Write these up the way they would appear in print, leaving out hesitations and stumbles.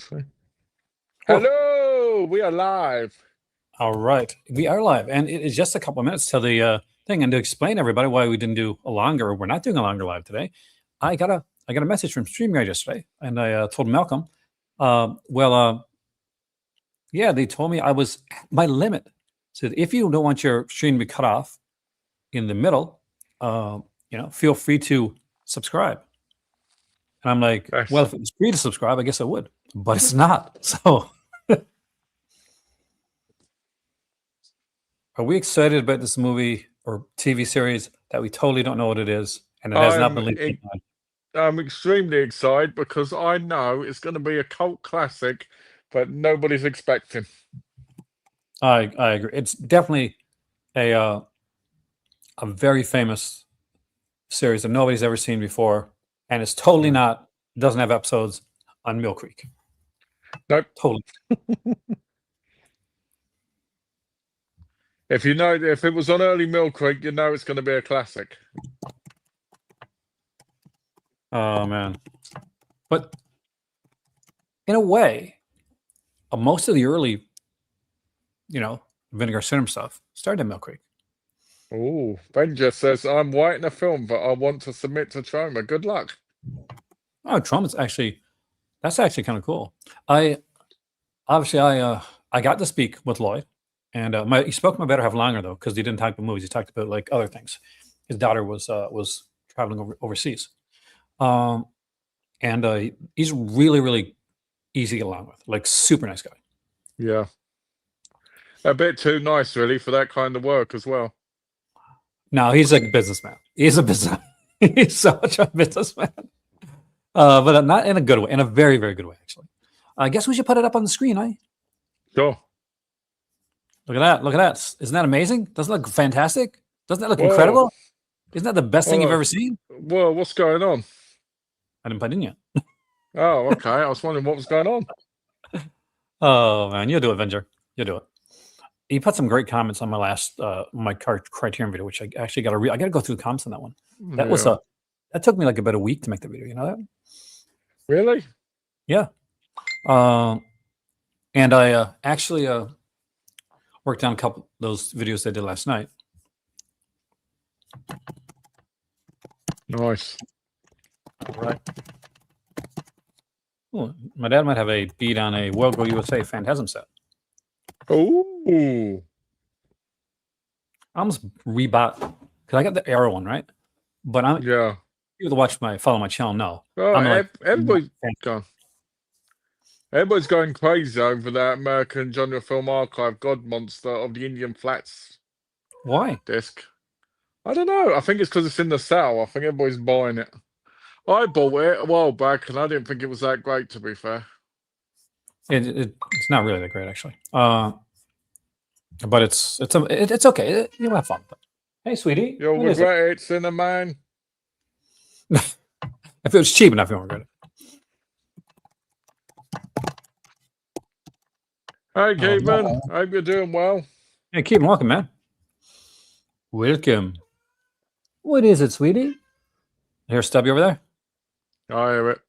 honestly. Well, Hello, we are live. all right, we are live, and it is just a couple of minutes till the thing. And to explain to everybody why we didn't do a longer, or we're not doing a longer live today, I got a message from StreamYard yesterday, and I told Malcolm, yeah, they told me I was at my limit. So if you don't want your stream to be cut off in the middle, feel free to subscribe. And I'm like, Yes. well, if it was free to subscribe, I guess I would, but it's not. So, are we excited about this movie or TV series that we totally don't know what it is, and it has not been leaked? I'm extremely excited because I know it's going to be a cult classic, but nobody's expecting. I agree. It's definitely a very famous series that nobody's ever seen before, and it's totally not doesn't have episodes on Mill Creek. Nope. Totally. If it was on early Mill Creek, you know it's going to be a classic. Oh man, but in a way, most of the early, Vinegar Cinema stuff started in Mill Creek. Oh, Ben just says, I'm writing a film that I want to submit to Troma. Good luck. Oh, Troma's that's actually kind of cool. I got to speak with Lloyd, and he spoke my better half longer though, because he didn't talk about movies. He talked about like other things. His daughter was traveling overseas, and he's really, really easy to get along with. Like super nice guy. Yeah, a bit too nice really for that kind of work as well. No, he's like a businessman. He's a businessman. He's such a businessman. But not in a good way, in a very, very good way, actually. I guess we should put it up on the screen, eh? Sure. Look at that. Look at that. Isn't that amazing? Doesn't that look fantastic? Doesn't that look incredible? Isn't that the best thing you've ever seen? Well, what's going on? I didn't put it in yet. Oh, okay. I was wondering what was going on. Oh, man. You'll do it, Venger. You'll do it. He put some great comments on my last my Criterion video, which I actually I got to go through the comments on that one. That was that took me like about a week to make the video. You know that? Really? Yeah. And I actually worked on a couple of those videos I did last night. Nice. All right. Ooh, my dad might have a beat on a World Go USA Phantasm set. Oh. I almost rebought because I got the Arrow one, right? But I'm people that follow my channel know. Oh, everybody's going crazy over that American Genre Film Archive God Monster of the Indian Flats. Why? Disc. I don't know. I think it's because it's in the sale. I think everybody's buying it. I bought it a while back, and I didn't think it was that great, to be fair. It's not really that great, actually. But it's okay. You'll have fun. Hey, sweetie. You'll regret it, Cinnamon. If it was cheap enough, you won't regret it. Hey, Keevan. I hope you're doing well. Hey, Keevan, welcome, man. Welcome. What is it, sweetie? Hear Stubby over there? I hear it.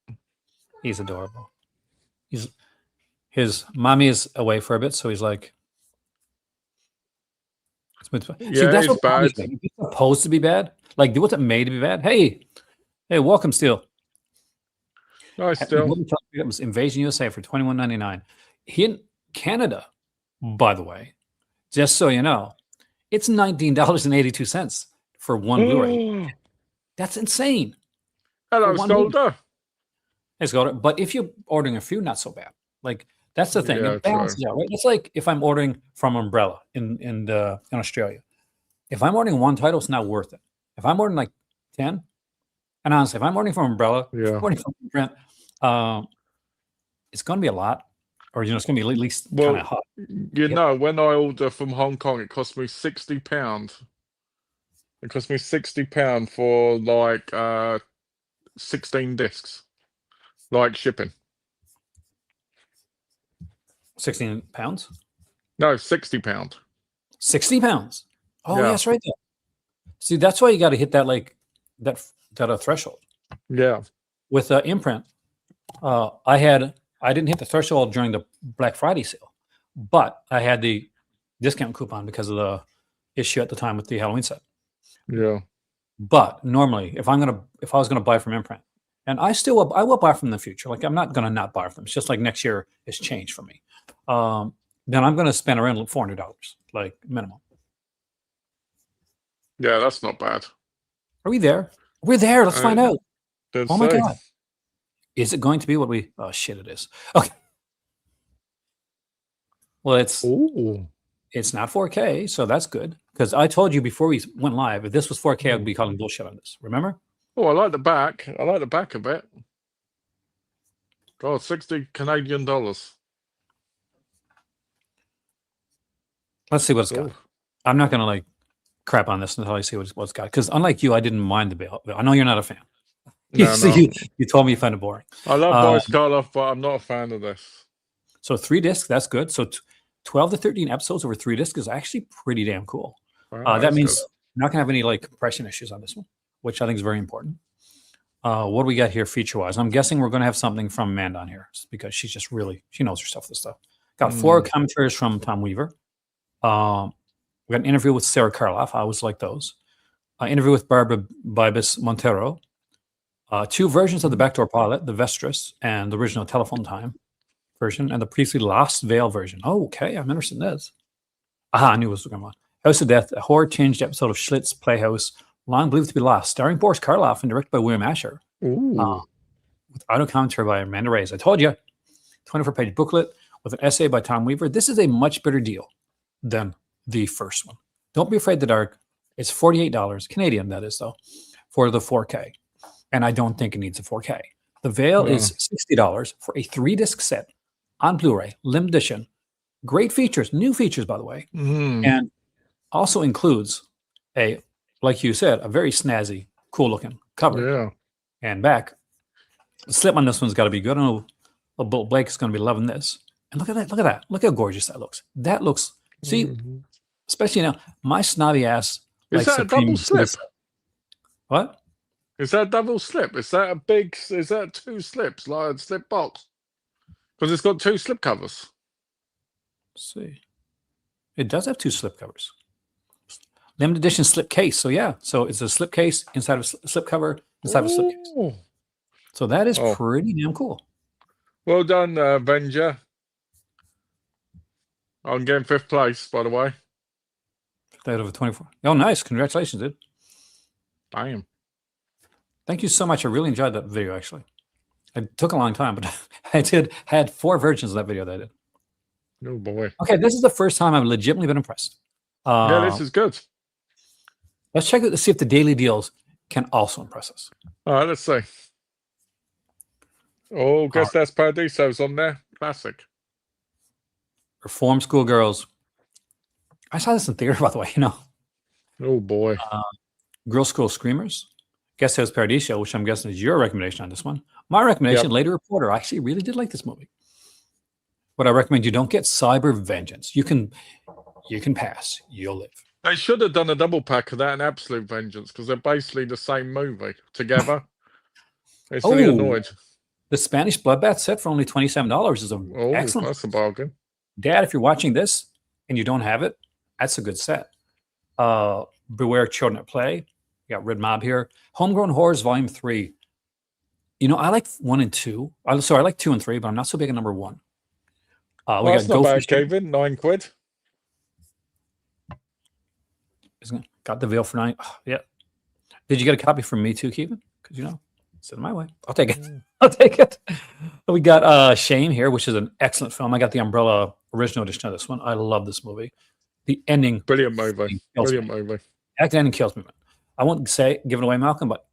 He's adorable. His mommy is away for a bit, so he's like. Yeah, that's what bad. It's supposed to be bad. Like, what's it made to be bad? Hey, welcome, Steel. Nice, Steel. It was Invasion USA for $21.99. Here in Canada, by the way, just so you know, it's $19.82 for one Blu-ray. That's insane. Hello, Scolder. Hey, Scolder. But if you're ordering a few, not so bad. Like, that's the thing. It balances out, right? It's like if I'm ordering from Umbrella in Australia. If I'm ordering one title, it's not worth it. If I'm ordering like 10, and honestly, if I'm ordering from Umbrella, ordering from Brent, it's going to be a lot, or it's going to be at least kind of hot. You know, when I order from Hong Kong, it cost me £60. It cost me £60 for like 16 discs, like shipping. 16 pounds? No, £60. 60 pounds. Oh, yeah, that's right there. See, that's why you got to hit that that threshold. Yeah. With imprint, I had I didn't hit the threshold during the Black Friday sale, but I had the discount coupon because of the issue at the time with the Halloween set. Yeah. But normally, if I was gonna buy from Imprint, and I will buy from the future. Like, I'm not gonna not buy from them. It's just like next year is changed for me. Then I'm gonna spend around $400, like minimum. Yeah, that's not bad. Are we there? We're there. Let's find out. Oh my God. Is it going to be what we? Oh shit! It is. Okay. Well, it's not 4K, so that's good. Because I told you before we went live, if this was 4K, I'd be calling bullshit on this. Remember? Oh, I like the back. I like the back a bit. God, 60 Canadian dollars. Let's see what it's got. I'm not gonna like crap on this until I see what it's got. Because unlike you, I didn't mind the bill. I know you're not a fan. No, you told me you find it boring. I love Boris Karloff, but I'm not a fan of this. So 3 discs, that's good. So 12 to 13 episodes over 3 discs is actually pretty damn cool. That means you're not gonna have any like compression issues on this one, which I think is very important. What do we got here feature-wise? I'm guessing we're gonna have something from Amanda on here because she's just she knows her stuff. This stuff. Got 4 commentaries from Tom Weaver. We got an interview with Sarah Karloff. I always like those. Interview with Barbara Bibas Montero. 2 versions of the backdoor pilot, the Vestris and the original Telephone Time version, and the previously Lost Veil version. Oh, okay, I'm interested in this. I knew it was going on. House of Death, a horror-tinged episode of Schlitz Playhouse, long believed to be lost, starring Boris Karloff and directed by William Asher. With audio commentary by Amanda Reyes. I told you, 24-page booklet with an essay by Tom Weaver. This is a much better deal than the first one. Don't be afraid of the dark. It's $48, Canadian, that is, though, for the 4K. And I don't think it needs a 4K. The Veil is $60 for a 3-disc set on Blu-ray, limited edition. Great features, new features, by the way. And also includes like you said, a very snazzy, cool-looking cover and back. The slip on this one's got to be good. I know Blake is going to be loving this. And look at that. Look at that. Look how gorgeous that looks. That looks, see, especially now, my snobby ass. Is that a double slip? What? Is that a double slip? Is that 2 slips, like a slip box? Because it's got 2 slip covers. Let's see. It does have 2 slip covers. Limited edition slip case. So yeah. So it's a slip case inside of a slip cover inside of a slip case. So that is pretty damn cool. Well done, Avenger. I'm getting 5th place, by the way. Out of 24. Oh, nice. Congratulations, dude. I am. Thank you so much. I really enjoyed that video, actually. It took a long time, but I had 4 versions of that video that I did. Oh, boy. Okay, this is the first time I've legitimately been impressed. Yeah, this is good. Let's check it to see if the daily deals can also impress us. All right, let's see. Oh, guess that's Paradiso's on there. Classic. Reform School Girls. I saw this in theater, by the way, Oh, boy. Girl School Screamers. Guest House Paradiso, which I'm guessing is your recommendation on this one. My recommendation, Lady Reporter. I actually really did like this movie. But I recommend you don't get Cyber Vengeance. You can pass. You'll live. They should have done a double pack of that and Absolute Vengeance because they're basically the same movie together. It's really annoyed. The Spanish Bloodbath set for only $27 is excellent. That's a bargain. Dad, if you're watching this and you don't have it, that's a good set. Beware Children at Play. You got Red Mob here. Homegrown Horrors Volume 3. I like 1 and 2. I like 2 and 3, but I'm not so big on number 1. We got that's not bad, Kevin. £9. Got the Veil for 9. Oh, yeah. Did you get a copy from me too, Kevin? Because send it my way. I'll take it. I'll take it. We got Shame here, which is an excellent film. I got the Umbrella original edition of this one. I love this movie. The ending. Brilliant movie. Brilliant movie. Acting ending kills me, man. I won't give it away, Malcolm, but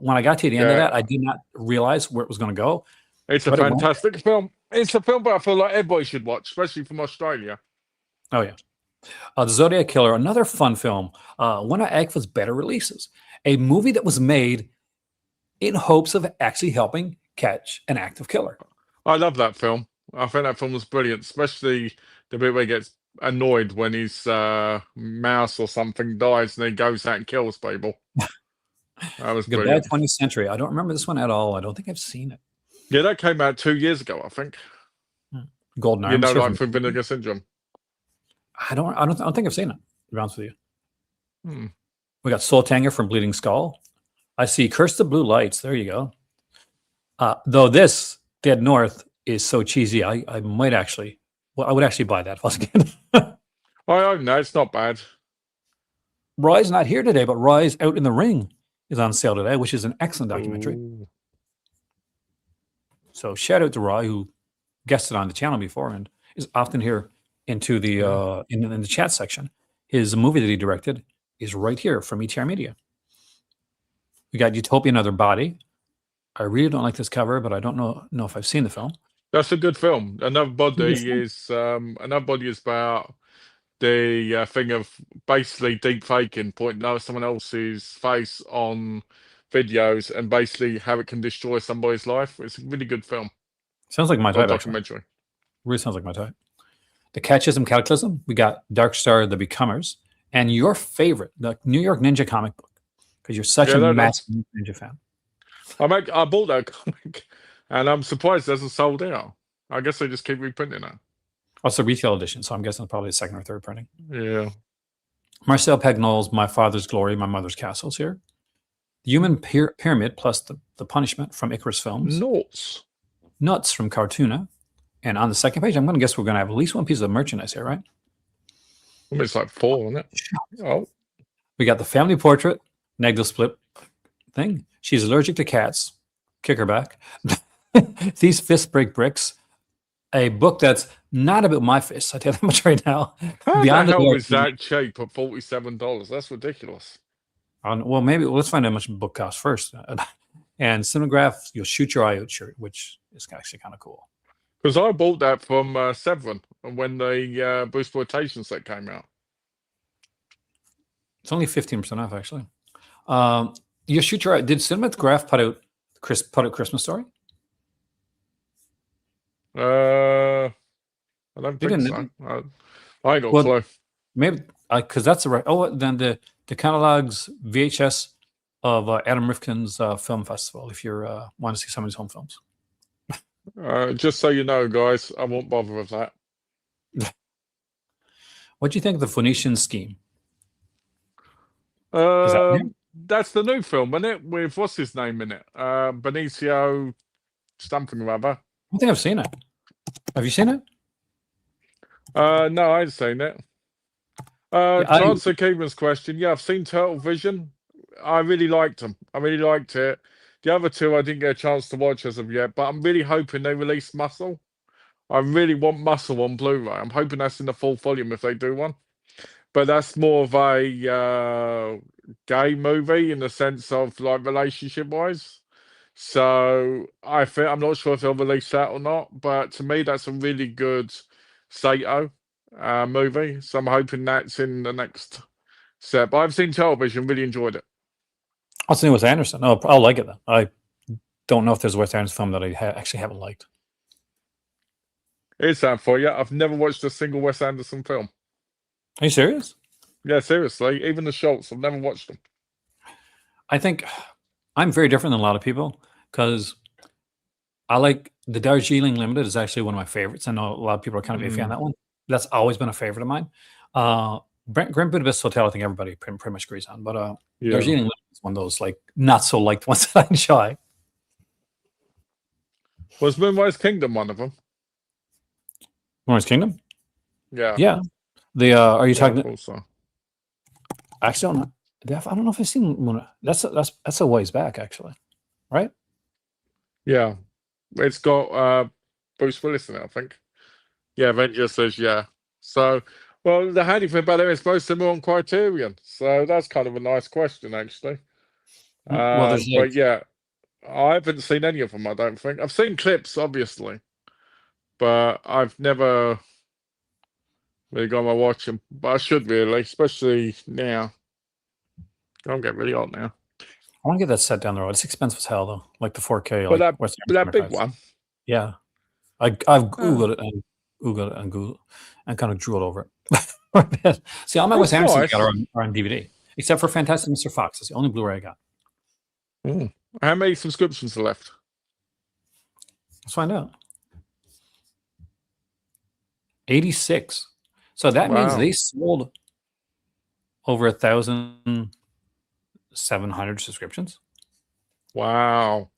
when I got to the end of that, I did not realize where it was going to go. It's a fantastic film. It's a film that I feel like everybody should watch, especially from Australia. Oh, yeah. The Zodiac Killer, another fun film. One of Agfa's better releases. A movie that was made in hopes of actually helping catch an active killer. I love that film. I think that film was brilliant, especially the bit where he gets annoyed when his mouse or something dies and he goes out and kills people. That was Goodbye 20th Century. I don't remember this one at all. I don't think I've seen it. Yeah, that came out 2 years ago, I think. Golden Arms. You know, like from Vinegar Syndrome. I don't think I've seen it, to be honest with you. We got Soul Tanger from Bleeding Skull. I see Curse the Blue Lights. There you go. Though this Dead North is so cheesy, I might actually, I would actually buy that if I was again. I don't know, it's not bad. Rye's not here today, but Rye's Out in the Ring is on sale today, which is an excellent documentary. Ooh. So shout out to Rye, who guested on the channel before and is often here into the in the chat section. His movie that he directed is right here from ETR Media. We got Utopia Another Body. I really don't like this cover, but I don't know if I've seen the film. That's a good film. Another Body is about the thing of basically deep faking, pointing out someone else's face on videos and basically how it can destroy somebody's life. It's a really good film. Sounds like my type. Documentary. Really sounds like my type. The Catechism Cataclysm. We got Dark Star, The Becomers, and your favorite, the New York Ninja comic book, because you're such a massive Ninja fan. I bought that comic, and I'm surprised it hasn't sold out. I guess they just keep reprinting it. Oh, it's a retail edition, so I'm guessing it's probably a second or third printing. Yeah. Marcel Pagnol's My Father's Glory, My Mother's Castle is here. The Human Pyramid plus the Punishment from Icarus Films. Nuts from Cartoona. And on the second page, I'm going to guess we're going to have at least one piece of merchandise here, right? It's like 4, isn't it? Oh. We got the Family Portrait, Negdal Split thing. She's allergic to cats. Kick her back. These Fists Break Bricks. A book that's not about my fists. I tell you that much right now. How the hell is that cheap at $47? That's ridiculous. Well, maybe let's find out how much the book costs first. And Cinegraph, You'll Shoot Your Eye Out shirt, which is actually kind of cool. Because I bought that from Severin when the Bruceploitation set came out. It's only 15% off, actually. You Shoot Your Eye. Did Cinegraph put out Christmas Story? I don't think so. I ain't got a clue. Maybe because that's the right. Oh, then the catalogs VHS of Adam Rifkin's film festival. If you want to see some of his home films. Just so you know, guys, I won't bother with that. What do you think of the Phoenician Scheme? That's the new film, isn't it? With what's his name in it? Benicio something or other. I don't think I've seen it. Have you seen it? No, I ain't seen it. To answer Keegan's question, yeah, I've seen Turtle Vision. I really liked them. I really liked it. The other two I didn't get a chance to watch as of yet, but I'm really hoping they release Muscle. I really want Muscle on Blu-ray. I'm hoping that's in the full volume if they do one. But that's more of a gay movie in the sense of like relationship-wise. So I'm not sure if they'll release that or not, but to me that's a really good Sato movie. So I'm hoping that's in the next set. But I've seen Television, really enjoyed it. I'll see Wes Anderson. Oh, I'll like it then. I don't know if there's a Wes Anderson film that I actually haven't liked. Here's that for you. I've never watched a single Wes Anderson film. Are you serious? Yeah, seriously. Even the Schultz, I've never watched them. I think I'm very different than a lot of people because I like the Darjeeling Limited is actually one of my favorites. I know a lot of people are kind of a fan of that one. That's always been a favorite of mine. Grand Budapest Hotel, I think everybody pretty much agrees on. But Darjeeling Limited is one of those like not so liked ones that I enjoy. Was Moonrise Kingdom one of them? Moonrise Kingdom? Yeah. Yeah. The are you talking? Also. Actually, I don't know if I've seen Moonrise. That's a ways back, actually, right? Yeah, it's got Bruce Willis in it, I think. Yeah, Avengers says yeah. So, well, the handy thing about it is most of them are on Criterion, so that's kind of a nice question, actually. But yeah, I haven't seen any of them. I don't think I've seen clips, obviously, but I've never really gone to watch them. But I should really, especially now. Don't get really hot now. I want to get that set down the road. It's expensive as hell, though. Like the 4K. But like that big one. Yeah, I've Googled it and Googled and kind of drooled over it. See, all my Wes Anderson are on DVD, except for Fantastic Mr. Fox. That's the only Blu-ray I got. How many subscriptions are left? Let's find out. 86. So that means they sold over 1,700 subscriptions. Wow.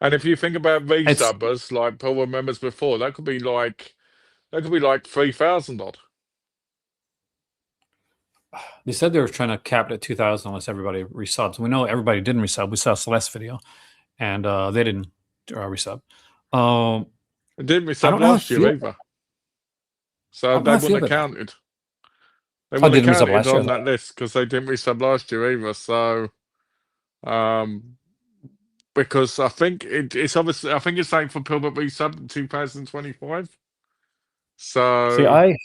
And if you think about V-subbers, like Paul remembers before, that could be like 3,000 odd. They said they were trying to cap it at 2,000 unless everybody resubs. We know everybody didn't resub. We saw Celeste's video, and they didn't resub. It didn't resub last year either. So they wouldn't have counted. They wouldn't have counted on that list because they didn't resub last year either. So, because I think it's obviously, I think it's saying for people that resubbed in 2025. So see, I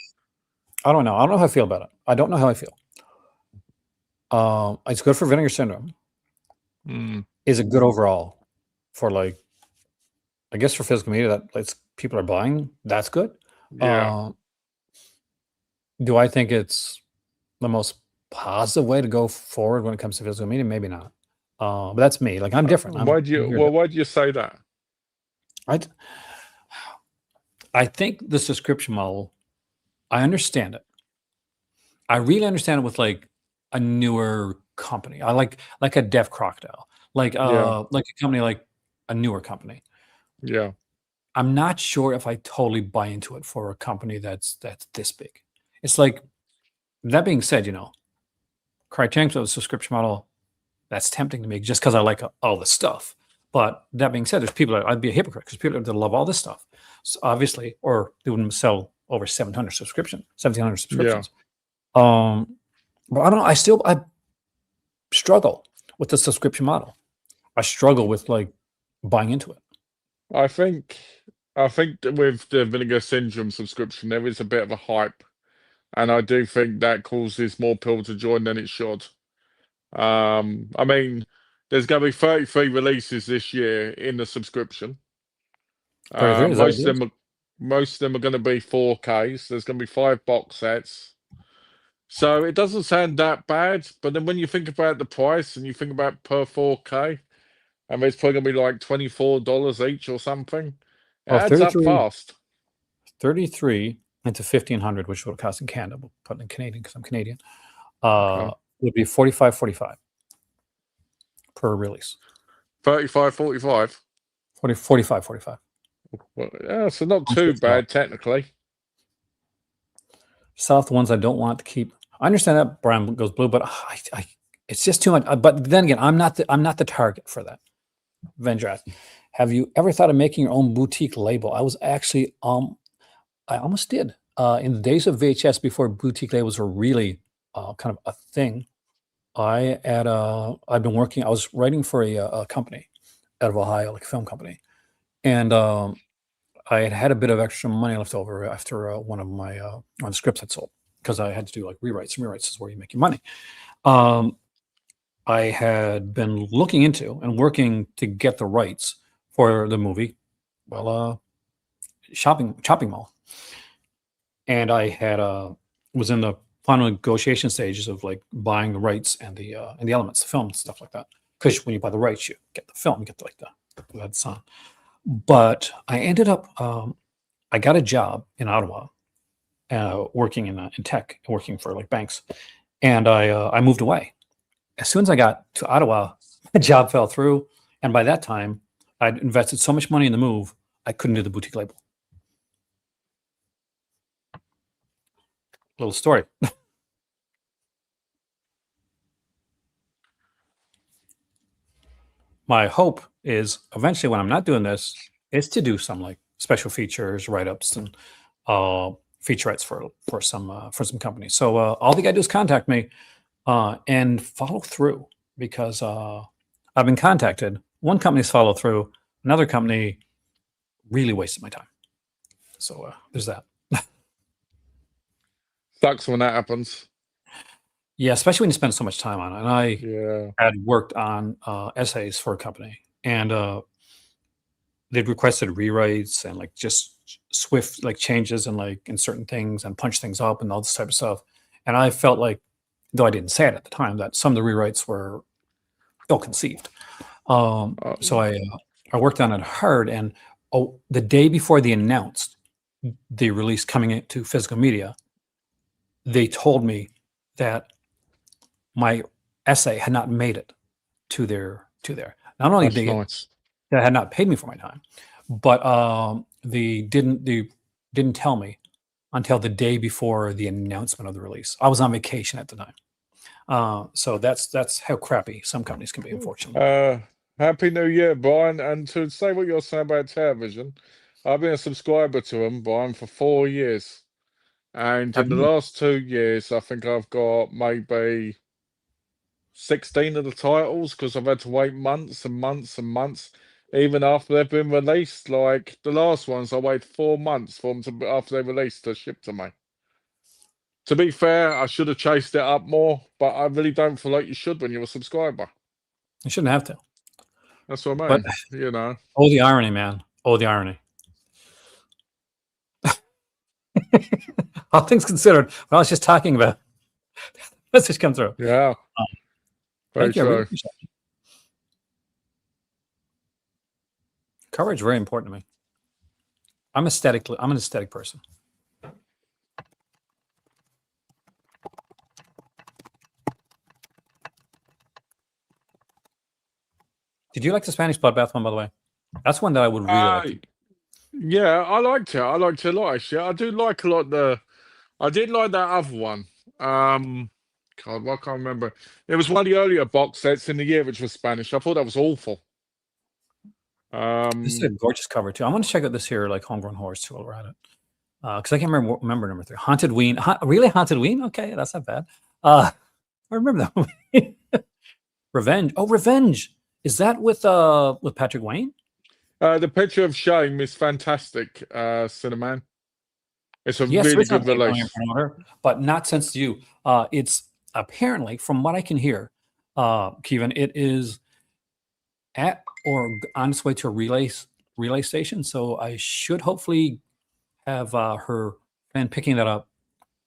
don't know. I don't know how I feel about it. I don't know how I feel. It's good for Vinegar Syndrome. Is it good overall for, like, I guess for physical media that people are buying? That's good. Yeah. Do I think it's the most positive way to go forward when it comes to physical media? Maybe not. But that's me. Like, I'm different. Why do you say that? I think the subscription model, I understand it. I really understand it with like a newer company. I like a Deaf Crocodile, like a company, like a newer company. Yeah. I'm not sure if I totally buy into it for a company that's this big. It's like, that being said, Criterion for the subscription model, that's tempting to me just because I like all this stuff. But that being said, there's people that I'd be a hypocrite because people that love all this stuff, so obviously, or they wouldn't sell over 1,700 subscriptions. Yeah. But I don't know. I struggle with the subscription model. I struggle with like buying into it. I think that with the Vinegar Syndrome subscription, there is a bit of a hype, and I do think that causes more people to join than it should. I mean, there's going to be 33 releases this year in the subscription. Most of them are going to be 4Ks. There's going to be 5 box sets. So it doesn't sound that bad, but then when you think about the price and you think about per 4K, I mean, it's probably going to be like $24 each or something. It adds up fast. 33 into 1,500, which would cost in Canada. We'll put it in Canadian because I'm Canadian. Would be $45.45 per release. $35.45. $45.45. Well, yeah, so not too bad technically. South ones I don't want to keep. I understand that Brown goes blue, but it's just too much. But then again, I'm not the target for that. Avenger asked, have you ever thought of making your own boutique label? I was actually I almost did in the days of VHS before boutique labels were really kind of a thing. I've been working. I was writing for a company out of Ohio, like a film company, and I had a bit of extra money left over after one of the scripts had sold because I had to do like rewrites. Rewrites is where you make your money. I had been looking into and working to get the rights for the movie, shopping mall, and I had was in the final negotiation stages of like buying the rights and the elements, the film, stuff like that. Because when you buy the rights, you get the film, you get like the sound. But I ended up, I got a job in Ottawa, working in tech, working for like banks, and I moved away. As soon as I got to Ottawa, the job fell through, and by that time, I'd invested so much money in the move, I couldn't do the boutique label. Little story. My hope is eventually, when I'm not doing this, is to do some like special features, write-ups, and featurettes for some companies. So all they got to do is contact me and follow through, because I've been contacted. One company's followed through. Another company really wasted my time. So there's that. Sucks when that happens. Yeah, especially when you spend so much time on it. And I had worked on essays for a company, and they'd requested rewrites and like just swift like changes and like in certain things and punch things up and all this type of stuff. And I felt like, though I didn't say it at the time, that some of the rewrites were ill-conceived. So I I worked on it hard, and the day before they announced the release coming into physical media, they told me that my essay had not made it to their. Not only That's nice. they had not paid me for my time, but they didn't tell me until the day before the announcement of the release. I was on vacation at the time. So that's how crappy some companies can be, unfortunately. Happy New Year, Brian. And to say what you're saying about television, I've been a subscriber to them, Brian, for 4 years. And in the last 2 years, I think I've got maybe 16 of the titles because I've had to wait months and months and months, even after they've been released. Like the last ones, I waited 4 months for them to, after they released, to ship to me. To be fair, I should have chased it up more, but I really don't feel like you should when you're a subscriber. You shouldn't have to. That's what I mean. But, you know. Oh, the irony, man. Oh, the irony. All things considered, what I was just talking about. Let's just come through. Yeah. Very true. Coverage is very important to me. I'm an aesthetic person. Did you like the Spanish Bloodbath one, by the way? That's one that I would really like. Yeah, I liked it. I liked it a lot, actually. I do like a lot I did like that other one. God, I can't remember. It was one of the earlier box sets in the year, which was Spanish. I thought that was awful. This is a gorgeous cover, too. I want to check out this here, like Homegrown Horrors, too, while we're at it. Because I can't remember number 3. Haunted Ween. Really? Haunted Ween? Okay, that's not bad. I remember that movie. Revenge. Oh, Revenge. Is that with Patrick Wayne? The Picture of Shame is fantastic, Cinnamon. It's a really good release. But not Sense to You. It's apparently, from what I can hear, Kevin, it is at or on its way to a relay station. So I should hopefully have her fan picking that up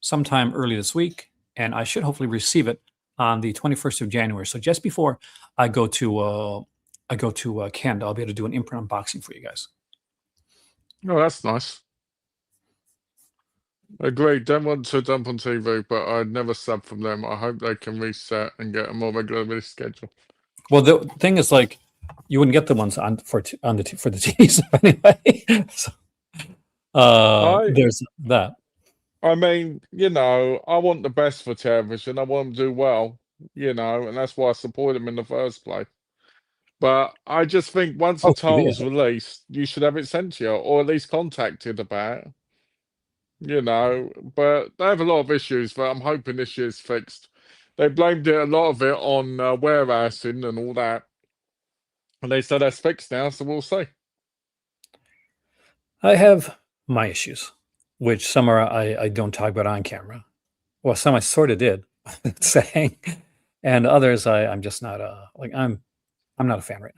sometime early this week, and I should hopefully receive it on the 21st of January. So just before I go to Canada, I'll be able to do an imprint unboxing for you guys. Oh, that's nice. Agreed. Don't want to dump on TV, but I'd never sub from them. I hope they can reset and get a more regular release schedule. Well, the thing is, like, you wouldn't get the ones for the TV stuff anyway. So, there's that. I mean, you know, I want the best for television. I want them to do well, you know, and that's why I support them in the first place. But I just think once the title's released, you should have it sent to you, or at least contacted about it. You know, but they have a lot of issues, but I'm hoping this year's fixed. They blamed a lot of it on warehousing and all that. And they said that's fixed now, so we'll see. I have my issues, which some are I don't talk about on camera. Well, some I sort of did saying, and others I'm just not like I'm not a fan right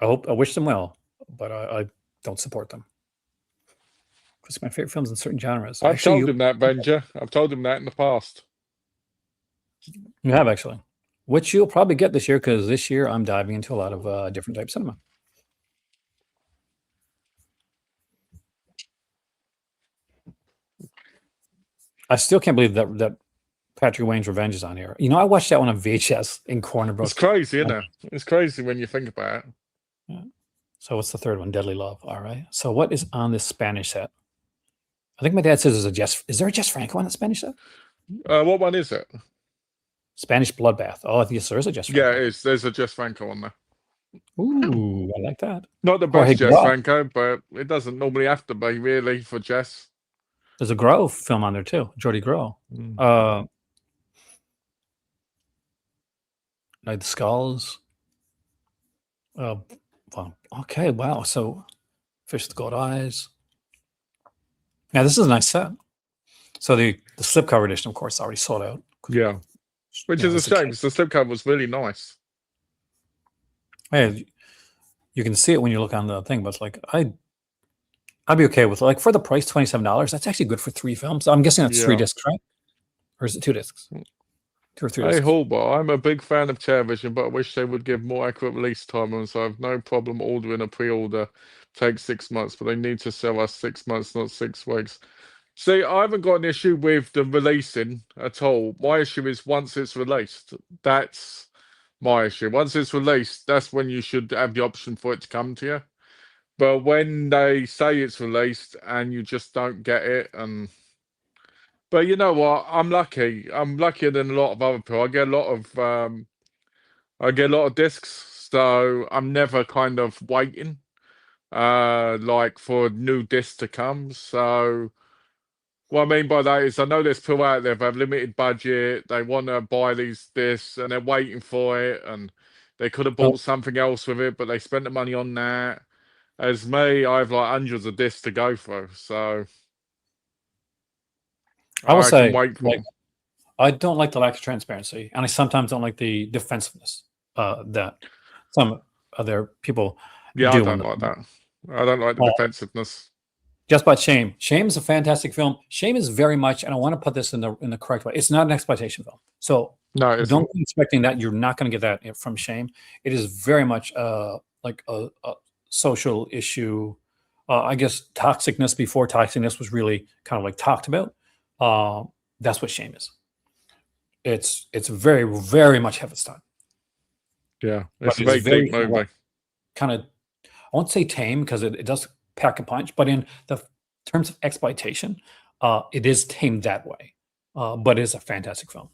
now. I wish them well, but I don't support them. Because my favorite films in certain genres. I've told him that, Benja. I've told him that in the past. You have, actually. Which you'll probably get this year, because this year I'm diving into a lot of different types of cinema. I still can't believe that Patrick Wayne's Revenge is on here. You know, I watched that one on VHS in Corner Bros. It's crazy, isn't it? It's crazy when you think about it. Yeah. So what's the third one? Deadly Love. All right. So what is on this Spanish set? I think my dad says is there a Jess Franco on the Spanish set? What one is it? Spanish Bloodbath. Oh, yes, there is a Jess Franco. Yeah, it is. There's a Jess Franco on there. Ooh, I like that. Not the best Jess Franco, but it doesn't normally have to be, really, for Jess. There's a Grove film on there, too. Jordy Grove. Night of the Skulls. Well, okay, wow. So, Fish with Gold Eyes. Yeah, this is a nice set. So the slipcover edition, of course, already sold out. Yeah, which is a shame because the slipcover was really nice. Hey, you can see it when you look on the thing, but it's like I'd be okay with it. Like for the price, $27. That's actually good for 3 films. I'm guessing that's 3 discs, right? Or is it 2 discs? 2 or 3 Hey, discs. Hallbar, I'm a big fan of television, but I wish they would give more accurate release timelines. So I have no problem ordering a pre-order. Take 6 months, but they need to sell us 6 months, not 6 weeks. See, I haven't got an issue with the releasing at all. My issue is once it's released. That's my issue. Once it's released, that's when you should have the option for it to come to you. But when they say it's released and you just don't get it, but you know what? I'm lucky. I'm luckier than a lot of other people. I get a lot of discs, so I'm never kind of waiting like for new discs to come. So what I mean by that is I know there's people out there that have limited budget, they want to buy these discs and they're waiting for it, and they could have bought something else with it, but they spent the money on that. As me, I have like hundreds of discs to go through, so I will say, can wait for like, I don't like the lack of transparency, and I sometimes don't like the defensiveness that some other people Yeah, do. I don't like that. I don't like the defensiveness. Just about Shame. Shame is a fantastic film. Shame is very much, and I want to put this in the correct way. It's not an exploitation film, so no, don't be expecting that. You're not going to get that from Shame. It is very much like a social issue. I guess toxicness before toxicness was really kind of like talked about. That's what Shame is. It's very, very much Heavenstein. Yeah, it's a very deep movie. Kind of, I won't say tame because it does pack a punch, but in the terms of exploitation, it is tame that way. But it is a fantastic film.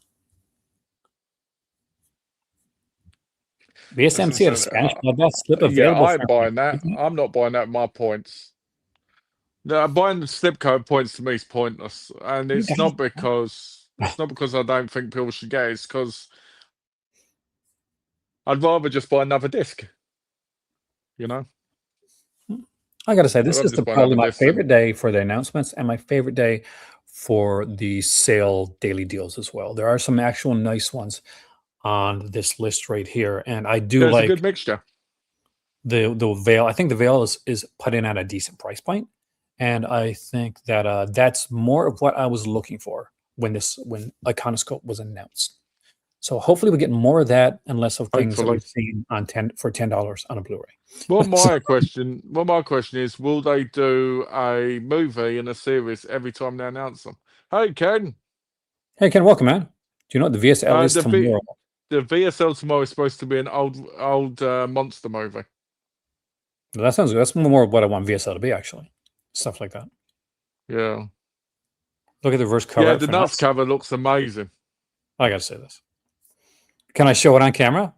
BSMC had a Spanish bloodbath slip available. Yeah, I'm buying that. I'm not buying that at my points. No, buying the slipcoat points to me is pointless, and it's not because I don't think people should get it. It's because I'd rather just buy another disc. You know. I got to say, this is probably my favorite day for the announcements and my favorite day for the sale daily deals as well. There are some actual nice ones on this list right here, and I do like a good mixture. The Veil. I think the Veil is put in at a decent price point, and I think that that's more of what I was looking for when Iconoscope was announced. So hopefully we get more of that and less of things that we've seen on for $10 on a Blu-ray. Well, my question is, will they do a movie and a series every time they announce them? Hey, Ken. Hey, Ken, welcome, man. Do you know what the VSL is tomorrow? The VSL tomorrow is supposed to be an old monster movie. Well, that sounds good. That's more what I want VSL to be, actually. Stuff like that. Yeah. Look at the reverse cover. Yeah, the nuts cover looks amazing. I got to say this. Can I show it on camera?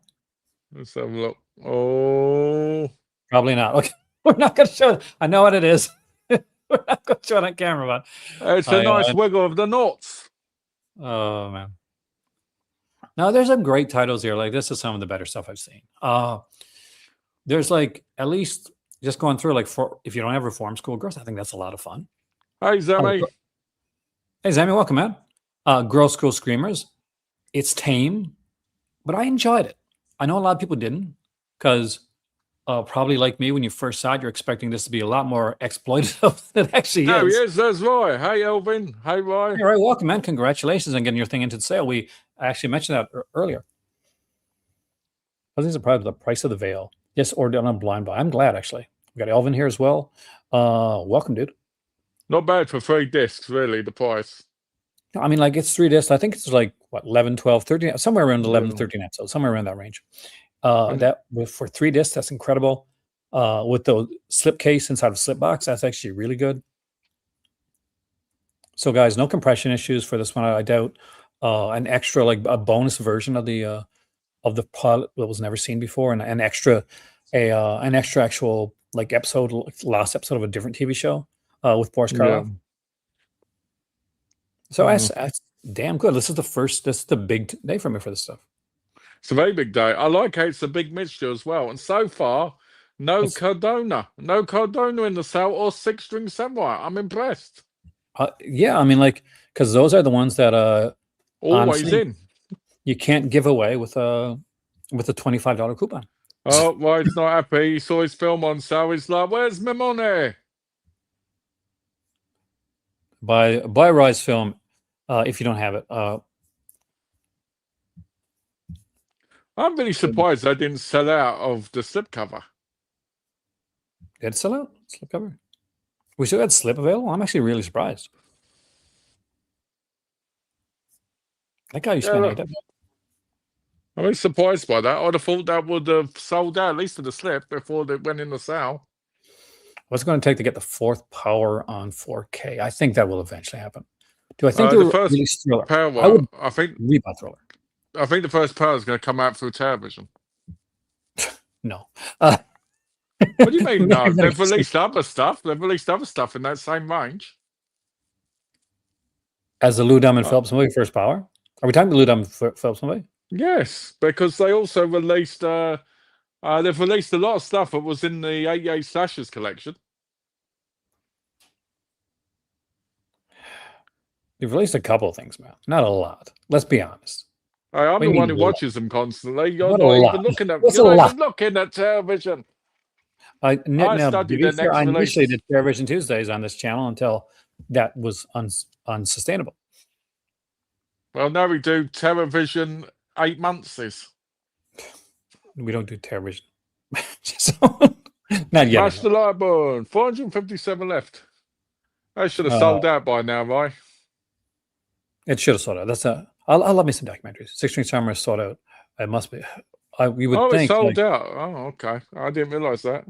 Let's have a look. Oh. Probably not. Okay. We're not going to show it. I know what it is. We're not going to show it on camera, but it's a nice wiggle of the nuts. Oh, man. Now, there's some great titles here. Like, this is some of the better stuff I've seen. There's like, at least just going through, like, if you don't have Reform School Girls, I think that's a lot of fun. Hey, Zami. Hey, Zami, welcome, man. Girl School Screamers. It's tame, but I enjoyed it. I know a lot of people didn't, because probably like me, when you first saw it, you're expecting this to be a lot more exploitative than it actually is. Oh, yes, that's Roy. Hey, Elvin. Hey, Roy. Hey, Roy, welcome, man. Congratulations on getting your thing into the sale. I actually mentioned that earlier. I was surprised with the price of the Veil. Yes, or on a blind buy. I'm glad, actually. We got Elvin here as well. Welcome, dude. Not bad for 3 discs, really, the price. I mean, like, it's 3 discs. I think it's like, what, 11, 12, 13, somewhere around 11, 13 episodes, somewhere around that range. That for 3 discs, that's incredible. With the slipcase inside of a slip box, that's actually really good. So, guys, no compression issues for this one, I doubt. An extra, like, a bonus version of the pilot that was never seen before, and an extra actual, like, episode, last episode of a different TV show with Boris Karloff. Yeah. So that's damn good. This is the big day for me for this stuff. It's a very big day. I like how it's a big mixture as well. And so far, no Cardona in the cell or 6-string samurai. I'm impressed. Yeah, I mean, like, because those are the ones that always honestly, in. You can't give away with a $25 coupon. Oh, well, he's not happy. He saw his film on sale. He's like, "Where's my money?" Buy Roy's film if you don't have it. I'm really surprised they didn't sell out of the slipcover. Did it sell out? Slipcover? We still had slip available? I'm actually really surprised. That guy you spent $8. I'm really surprised by that. I'd have thought that would have sold out at least of the slip before they went in the sale. What's it going to take to get the 4th power on 4K? I think that will eventually happen. Do I think the first Thriller? power? I think rebuy Thriller. I think the first power is going to come out through television. No. What do you mean? No, they've released other stuff. They've released other stuff in that same range. As the Lou Diamond Phillips movie, First Power? Are we talking the Lou Diamond Phillips movie? Yes, because they also released. They've released a lot of stuff that was in the 88 Slashes collection. They've released a couple of things, man. Not a lot. Let's be honest. I'm the one who watches them constantly. You're not even looking at. You're not even looking at television. I initially did Television Tuesdays on this channel until that was unsustainable. Well, now we do television 8 months. We don't do television. Not yet. Smash the like button. 457 left. I should have sold out by now, right? It should have sold out. That's I love me some documentaries. 16 Summer is sold out. It must be. We would think. It's sold out. Oh, okay. I didn't realize that.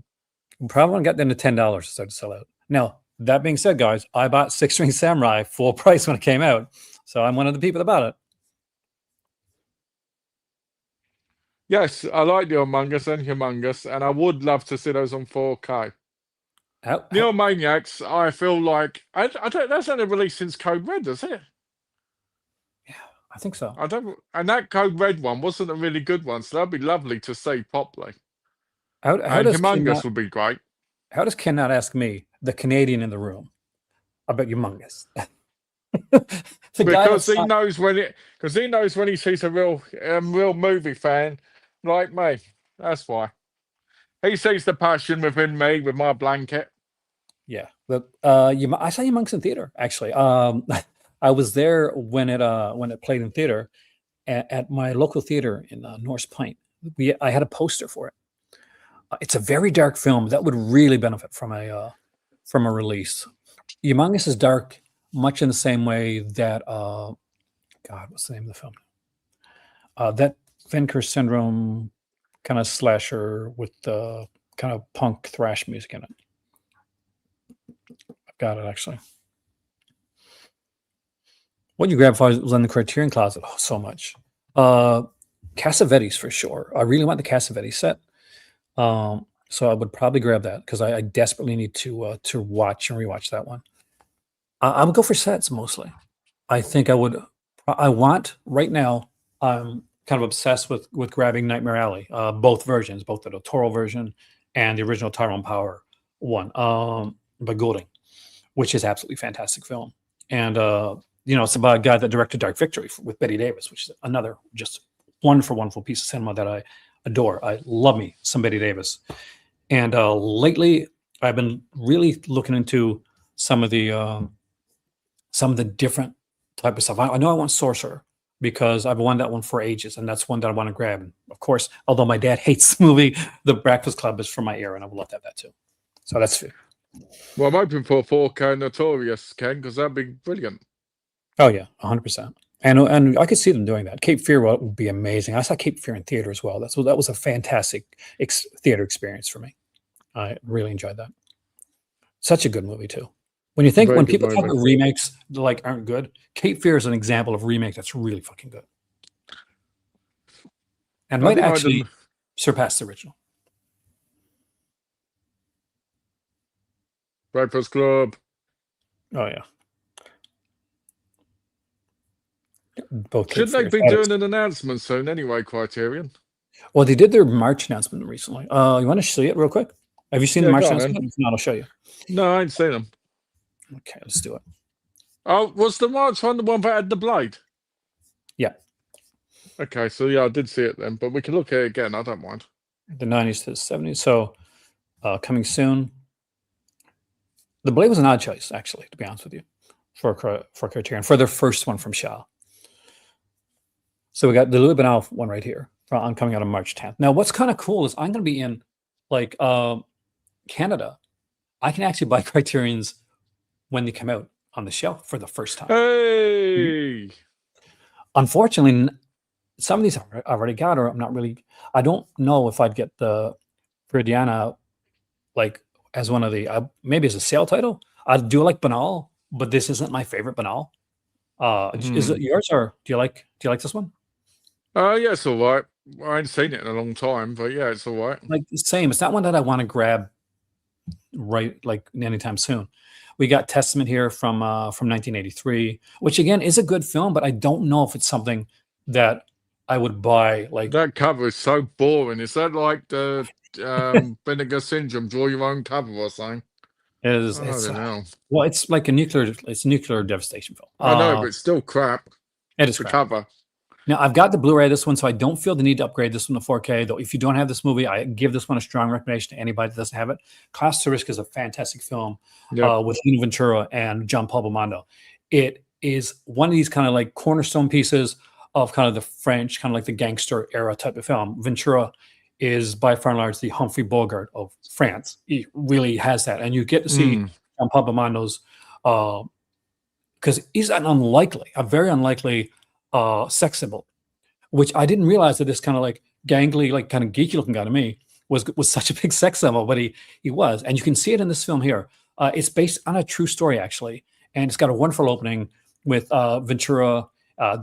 Probably want to get them to $10 to start to sell out. Now, that being said, guys, I bought Six String Samurai full price when it came out. So I'm one of the people that bought it. Yes, I like the Humongous and Humongous, and I would love to see those on 4K. Neo Maniacs, I feel like I don't. That's only released since Code Red, is it? Yeah, I think so. I don't. And that Code Red one wasn't a really good one, so that'd be lovely to see properly. How does Humongous would be great. How does Ken not ask me, the Canadian in the room, about Humongous? Because he knows when he sees a real movie fan like me. That's why. He sees the passion within me with my blanket. Yeah, but I saw Humongous in theater actually. I was there when it played in theater at my local theater in North Point. I had a poster for it. It's a very dark film that would really benefit from a release. Humongous is dark, much in the same way that God, what's the name of the film? That Vinegar Syndrome kind of slasher with the kind of punk thrash music in it. I've got it actually. What you grabbed was in the Criterion Closet. Oh, so much. Cassavetes for sure. I really want the Cassavetes set. So I would probably grab that because I desperately need to watch and rewatch that one. I would go for sets mostly. I think I would. I want right now. I'm kind of obsessed with grabbing Nightmare Alley, both versions, both the Del Toro version and the original Tyrone Power one by Goulding, which is absolutely fantastic film. And it's about a guy that directed Dark Victory with Bette Davis, which is another just wonderful piece of cinema that I adore. I love me some Bette Davis. And lately, I've been really looking into some of the different type of stuff. I know I want Sorcerer because I've wanted that one for ages, and that's one that I want to grab. And of course, although my dad hates the movie, The Breakfast Club is from my era, and I would love to have that too. So that's it. Well, I'm hoping for 4K Notorious, Ken, because that'd be brilliant. Oh yeah, 100%. And I could see them doing that. Cape Fear would be amazing. I saw Cape Fear in theater as well. That was a fantastic theater experience for me. I really enjoyed that. Such a good movie too. When people talk about remakes that aren't good, Cape Fear is an example of remake that's really fucking good, and might actually surpass the original. Breakfast Club. Oh yeah. Should they be doing an announcement soon anyway, Criterion? Well, they did their March announcement recently. You want to see it real quick? Have you seen the March announcement? If not, I'll show you. No, I ain't seen them. Okay, let's do it. Oh, was the March one the one that had the blade? Yeah. Okay, so yeah, I did see it then, but we can look at it again. I don't mind. The 90s to the 70s. So, coming soon. The blade was an odd choice, actually, to be honest with you, for Criterion, for their first one from Shaw. So we got the Louis Banal one right here. I'm coming out on March 10th. Now, what's kind of cool is I'm going to be in like Canada. I can actually buy Criterions when they come out on the shelf for the first time. Hey! Unfortunately, some of these I've already got, or I'm not really. I don't know if I'd get the Viridiana like as one of the maybe as a sale title. I do like Banal, but this isn't my favorite Banal. Is it yours, or do you like this one? Yeah, it's all right. I ain't seen it in a long time, but yeah, it's all right. Like same. It's not one that I want to grab right like anytime soon. We got Testament here from 1983, which again is a good film, but I don't know if it's something that I would buy. Like that cover is so boring. Is that like the Vinegar Syndrome? Draw your own cover or something? It's I don't know. Well, it's like a nuclear devastation film. I know, but it's still crap. It is the crap. cover. Now I've got the Blu-ray of this one, so I don't feel the need to upgrade this one to 4K. Though, if you don't have this movie, I give this one a strong recommendation to anybody that doesn't have it. Class to Risk is a fantastic film with Lino Ventura and John Paul Belmondo. It is one of these kind of like cornerstone pieces of kind of the French, kind of like the gangster era type of film. Ventura is by far and large the Humphrey Bogart of France. He really has that, and you get to see John Paul Belmondo's because he's a very unlikely sex symbol, which I didn't realize that this kind of like gangly, like kind of geeky looking guy to me was such a big sex symbol, but he was, and you can see it in this film here. It's based on a true story actually, and it's got a wonderful opening with Ventura,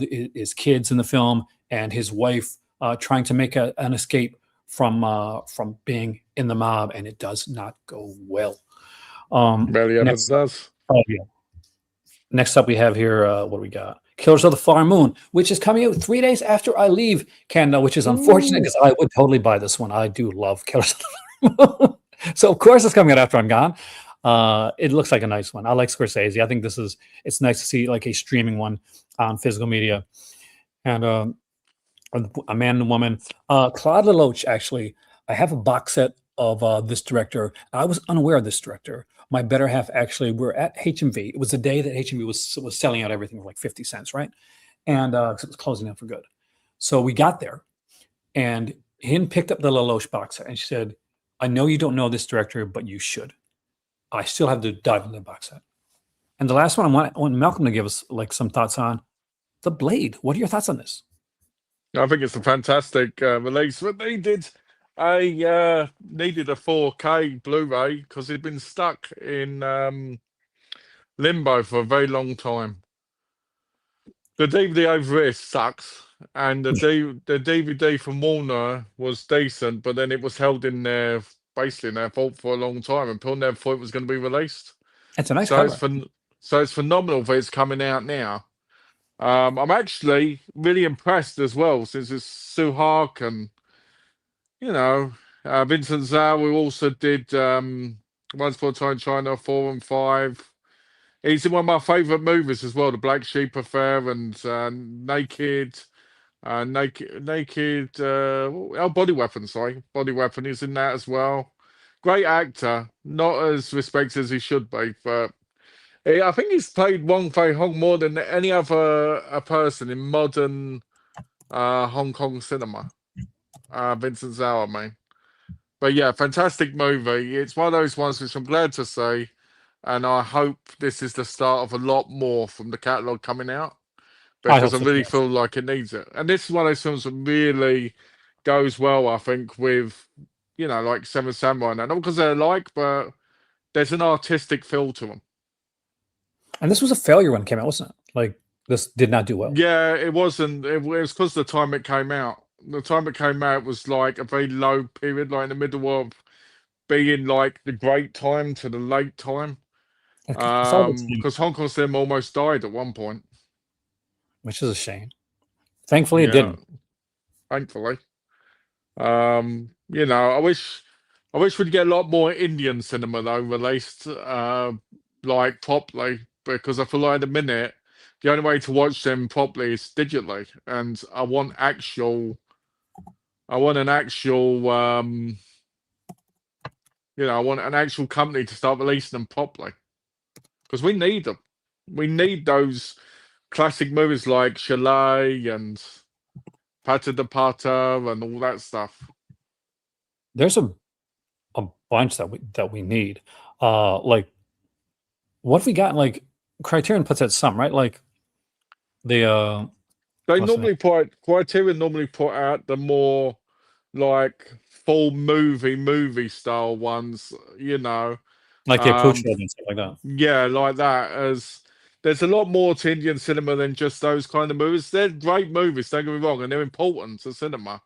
his kids in the film, and his wife trying to make an escape from being in the mob, and it does not go well. Barely ever does. Next up, we have here what do we got? Killers of the Flower Moon, which is coming out 3 days after I leave Canada, which is unfortunate because I would totally buy this one. I do love Killers of the Flower Moon. So, of course, it's coming out after I'm gone. It looks like a nice one. I like Scorsese. I think it's nice to see like a streaming one on physical media. And a man and a woman. Claude Lelouch, actually, I have a box set of this director. I was unaware of this director. My better half actually were at HMV. It was the day that HMV was selling out everything for like 50 cents, right? And it was closing up for good. So we got there, and Hin picked up the Lelouch box set, and she said, "I know you don't know this director, but you should." I still have to dive into the box set. And the last one, I want Malcolm to give us like some thoughts on The Blade. What are your thoughts on this? I think it's a fantastic release. But they did. I needed a 4K Blu-ray because it'd been stuck in limbo for a very long time. The DVD over here sucks, and the DVD from Warner was decent, but then it was held in there, basically in their vault for a long time, and people never thought it was going to be released. It's a nice cover. So it's phenomenal that it's coming out now. I'm actually really impressed as well, since it's Suhak and Vincent Zhao, who also did Once Upon a Time in China 4 and 5. He's in one of my favourite movies as well, The Black Sheep Affair and Naked. Body Weapon, sorry. Body Weapon, he's in that as well. Great actor, not as respected as he should be, but I think he's played Wong Fei Hong more than any other person in modern Hong Kong cinema. Vincent Zhao, I mean. But yeah, fantastic movie. It's one of those ones which I'm glad to see, and I hope this is the start of a lot more from the catalogue coming out, because I really feel like it needs it. And this is one of those films that really goes well, I think, with like Seven Samurai, and not because they're alike, but there's an artistic feel to them. And this was a failure when it came out, wasn't it? Like, this did not do well. Yeah, it wasn't. It was because of the time it came out. The time it came out was like a very low period, like in the middle of being like the great time to the late time. Because Hong Kong cinema almost died at one point. Which is a shame. Thankfully, it didn't. Thankfully. I wish we'd get a lot more Indian cinema though released like properly, because I feel like at the minute the only way to watch them properly is digitally, and I want an actual I want an actual company to start releasing them properly, because we need them. We need those classic movies like Chalet and Pater de Pater and all that stuff. There's a bunch that we need. Like, what have we got? Like, Criterion puts out some, right? Like the they normally put Criterion normally put out the more like full movie style ones, you know. Like the Apucho and stuff like that. Yeah, like that. As there's a lot more to Indian cinema than just those kind of movies. They're great movies, don't get me wrong, and they're important to cinema.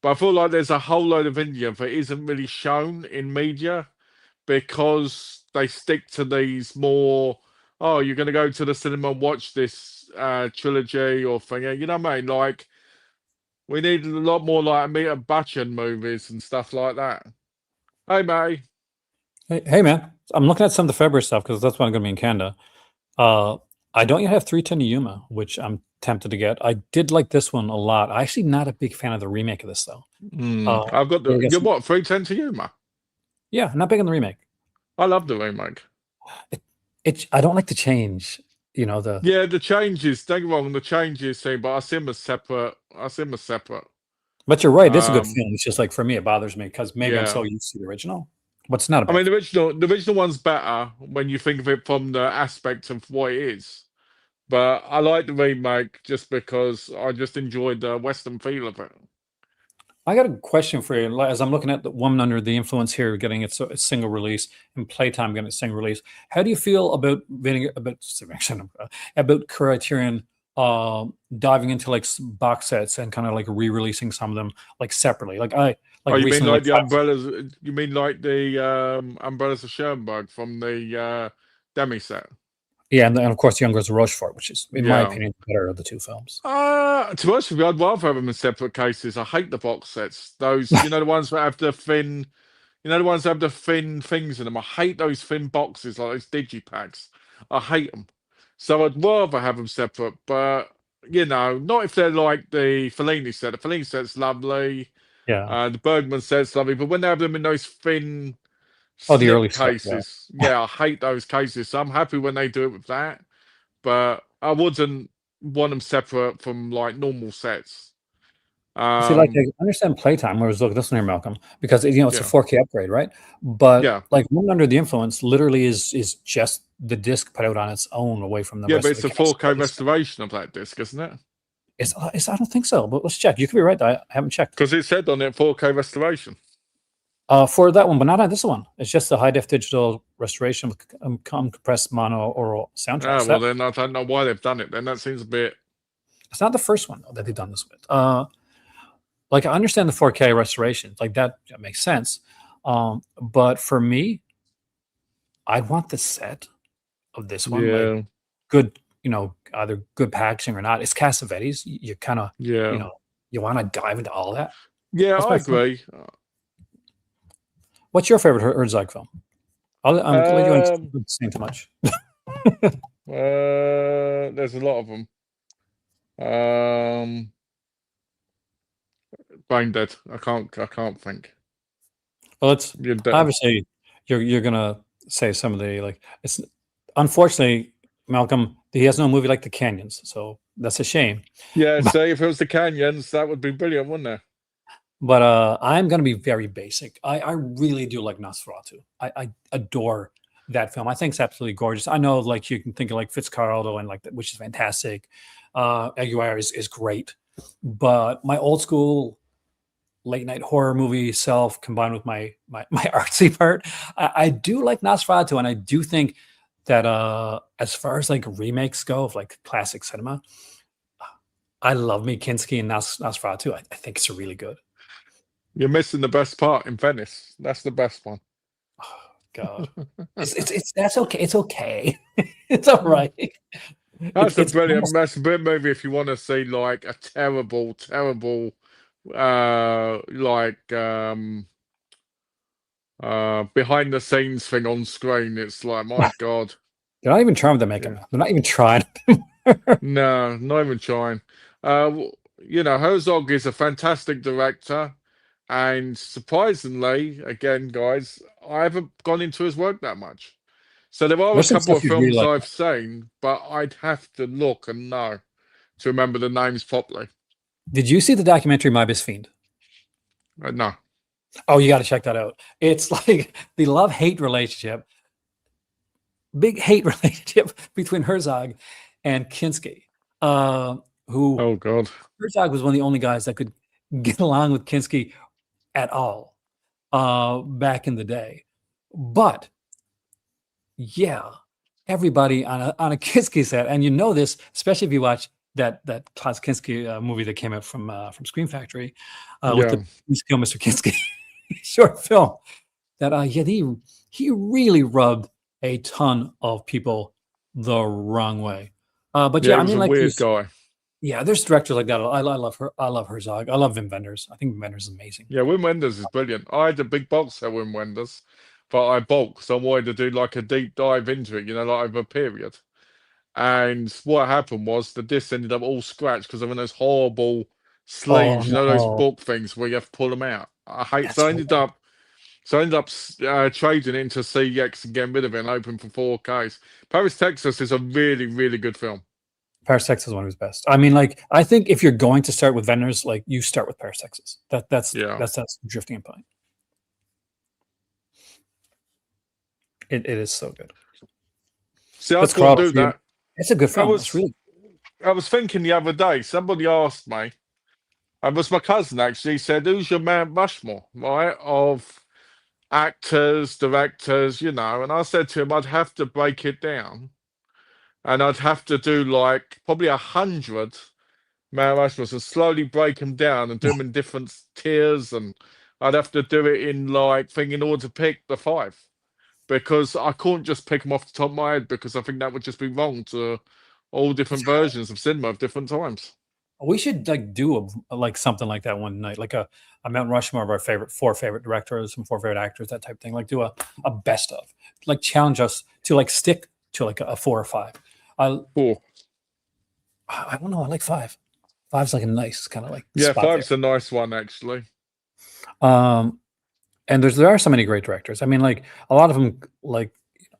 But I feel like there's a whole load of India that isn't really shown in media because they stick to these more, oh, you're going to go to the cinema and watch this trilogy or thing. You know what I mean? Like, we need a lot more like Amitabh Bachchan movies and stuff like that. Hey, May. Hey, man. I'm looking at some of the February stuff because that's when I'm going to be in Canada. I don't yet have 310 Yuma, which I'm tempted to get. I did like this one a lot. I'm actually not a big fan of the remake of this, though. I've got the, you're what, 310 to Yuma? Yeah, not big on the remake. I love the remake. I don't like the change, you know, the changes, don't get me wrong, the changes, see, but I see them as separate. But you're right, it's a good film. It's just like, for me, it bothers me because maybe I'm so used to the original. But it's not I mean, the original one's better when you think of it from the aspect of what it is. But I like the remake just because I just enjoyed the Western feel of it. I got a question for you. As I'm looking at the Woman Under the Influence here, getting its single release, and Playtime getting its single release. How do you feel about Vinegar, about Criterion diving into like box sets and kind of like re-releasing some of them like separately? Like you mean like the umbrellas? You mean like the umbrellas of Schoenberg from the demi set? Yeah, and of course, Young Girls of Rochefort, which is, in my opinion, the better of the two films. To be honest with you, I'd rather have them in separate cases. I hate the box sets. Those, you know, the ones that have the thin, things in them. I hate those thin boxes, like those digipacks. I hate them. So I'd rather have them separate. But you know, not if they're like the Fellini set. The Fellini set's lovely. Yeah. The Bergman set's lovely. But when they have them in those thin, the early cases, stuff, yeah, I hate those cases. So I'm happy when they do it with that, but I wouldn't want them separate from like normal sets. See, like, I understand Playtime. Whereas, look, this one here, Malcolm, because it's a 4K upgrade, right? But like, Woman Under the Influence literally is just the disc put out on its own, away from the rest. But it's a 4K restoration of that disc, isn't it? I don't think so, but let's check. You could be right. I haven't checked because it said on it 4K restoration. For that one, but not on this one. It's just a high def digital restoration with compressed mono oral soundtrack. Well, then I don't know why they've done it. Then that seems a bit. It's not the first one though, that they've done this with. Like, I understand the 4K restoration, like that makes sense. But for me, I'd want the set of this one, like, good, either good packaging or not. It's Cassavetes. You kind of, you want to dive into all that. Yeah, I agree. What's your favorite Herzog film? I'm glad you ain't saying too much. There's a lot of them. Brain dead. I can't think. Well, it's obviously you're gonna say some of the, like, it's unfortunately, Malcolm, he has no movie like The Canyons, so that's a shame. Yeah, say if it was The Canyons, that would be brilliant, wouldn't it? But I'm going to be very basic. I really do like Nosferatu. I adore that film. I think it's absolutely gorgeous. I know, like, you can think of like Fitzcarraldo and like that, which is fantastic. Aguirre is great. But my old school late night horror movie self combined with my artsy part, I do like Nosferatu, and I do think that as far as like remakes go of like classic cinema, I love me Kinski and Nosferatu. I think it's really good. You're missing the best part in Venice. That's the best one. Oh, God, that's okay. It's okay. It's all right. That's a brilliant movie if you want to see like a terrible, behind the scenes thing on screen. It's like, my God. They're not even trying to make it. They're not even trying. No, not even trying. Herzog is a fantastic director. And surprisingly, again, guys, I haven't gone into his work that much. So there are a couple of films I've seen, but I'd have to look and know to remember the names properly. Did you see the documentary My Best Fiend? No. Oh, you got to check that out. It's like the love-hate relationship, big hate relationship between Herzog and Kinski. Who Oh God. Herzog was one of the only guys that could get along with Kinski at all back in the day. But yeah, everybody on a Kinski set, and you know this, especially if you watch that Klaus Kinski movie that came out from Scream Factory with the Please Kill Mr. Kinski short film. That yeah, he really rubbed a ton of people the wrong way. But yeah, He I was mean, a like weird guy. yeah, there's directors like that. I love her. I love Herzog. I love Wim Wenders. I think Wim Wenders is amazing. Yeah, Wim Wenders is brilliant. I had a big box set of Wim Wenders, but I bulked, so I wanted to do like a deep dive into it, like over a period. And what happened was the disc ended up all scratched because of those horrible Oh sleeves, those no, book things where you have to pull them out. I hate. that's So I so ended bad. up, trading it into CX and getting rid of it and open for 4Ks. Paris, Texas is a really, really good film. Paris, Texas is one of his best. I mean, like I think if you're going to start with Wenders, like you start with Paris, Texas. That's drifting in point. It is so good. See, I couldn't do that. It's a good film. I was thinking the other day, somebody asked me, it was my cousin actually, he said, who's your Mount Rushmore, right? Of actors, directors, and I said to him, I'd have to break it down. And I'd have to do like probably 100 Mount Rushmores and slowly break them down and do them in different tiers. And I'd have to do it in in order to pick the 5. Because I couldn't just pick them off the top of my head because I think that would just be wrong to all different versions of cinema of different times. We should do something like that one night, like a Mount Rushmore of our 4 favorite directors and 4 favorite actors, that type of thing. Like do a best of, like challenge us to stick to like a 4 or 5. 4. I don't know. I like 5. 5's like a nice kind of like. Yeah, 5's a nice one actually. And there are so many great directors. I mean, like a lot of them. Like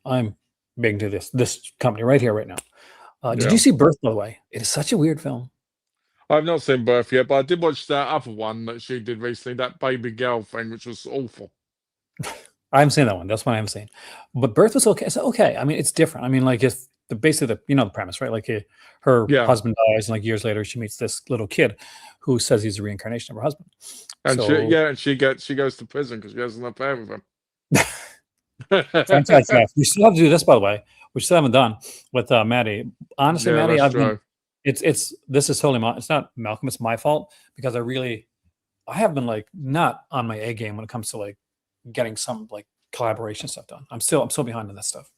I'm big to this company right here, right now. Did you see Birth, by the way? It is such a weird film. I've not seen Birth yet, but I did watch that other one that she did recently, that baby girl thing, which was awful. I haven't seen that one. That's one I haven't seen. But Birth was okay. It's okay. I mean, it's different. I mean, like if basically the premise, right? Like her husband dies, and like years later, she meets this little kid who says he's a reincarnation of her husband. And she goes to prison because she has an affair with him. Fantastic. We still have to do this, by the way. We still haven't done with Maddie. Honestly, Maddie, this is totally it's not Malcolm. It's my fault because I have been like not on my A game when it comes to like getting some like collaboration stuff done. I'm still behind on that stuff.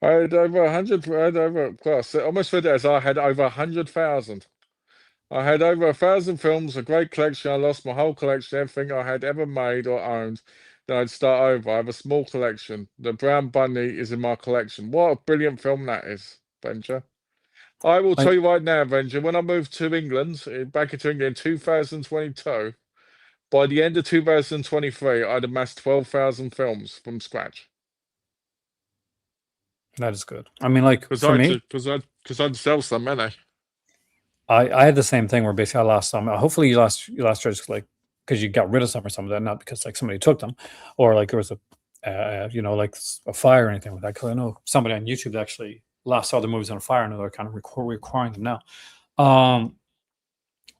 I had over 100. I had over class. Almost read it as I had over 100,000. I had over 1,000 films, a great collection. I lost my whole collection, everything I had ever made or owned. Then I'd start over. I have a small collection. The Brown Bunny is in my collection. What a brilliant film that is, Venture. I will tell you right now, Venture, when I moved to England, back into England in 2022, by the end of 2023, I'd amassed 12,000 films from scratch. That is good. I mean, like for me, because I'd sell some, many. I had the same thing where basically I lost some. Hopefully you lost yours like because you got rid of some or something, that, not because like somebody took them or like there was like a fire or anything like that. Because I know somebody on YouTube actually lost all the movies on a fire and they're kind of recording them now.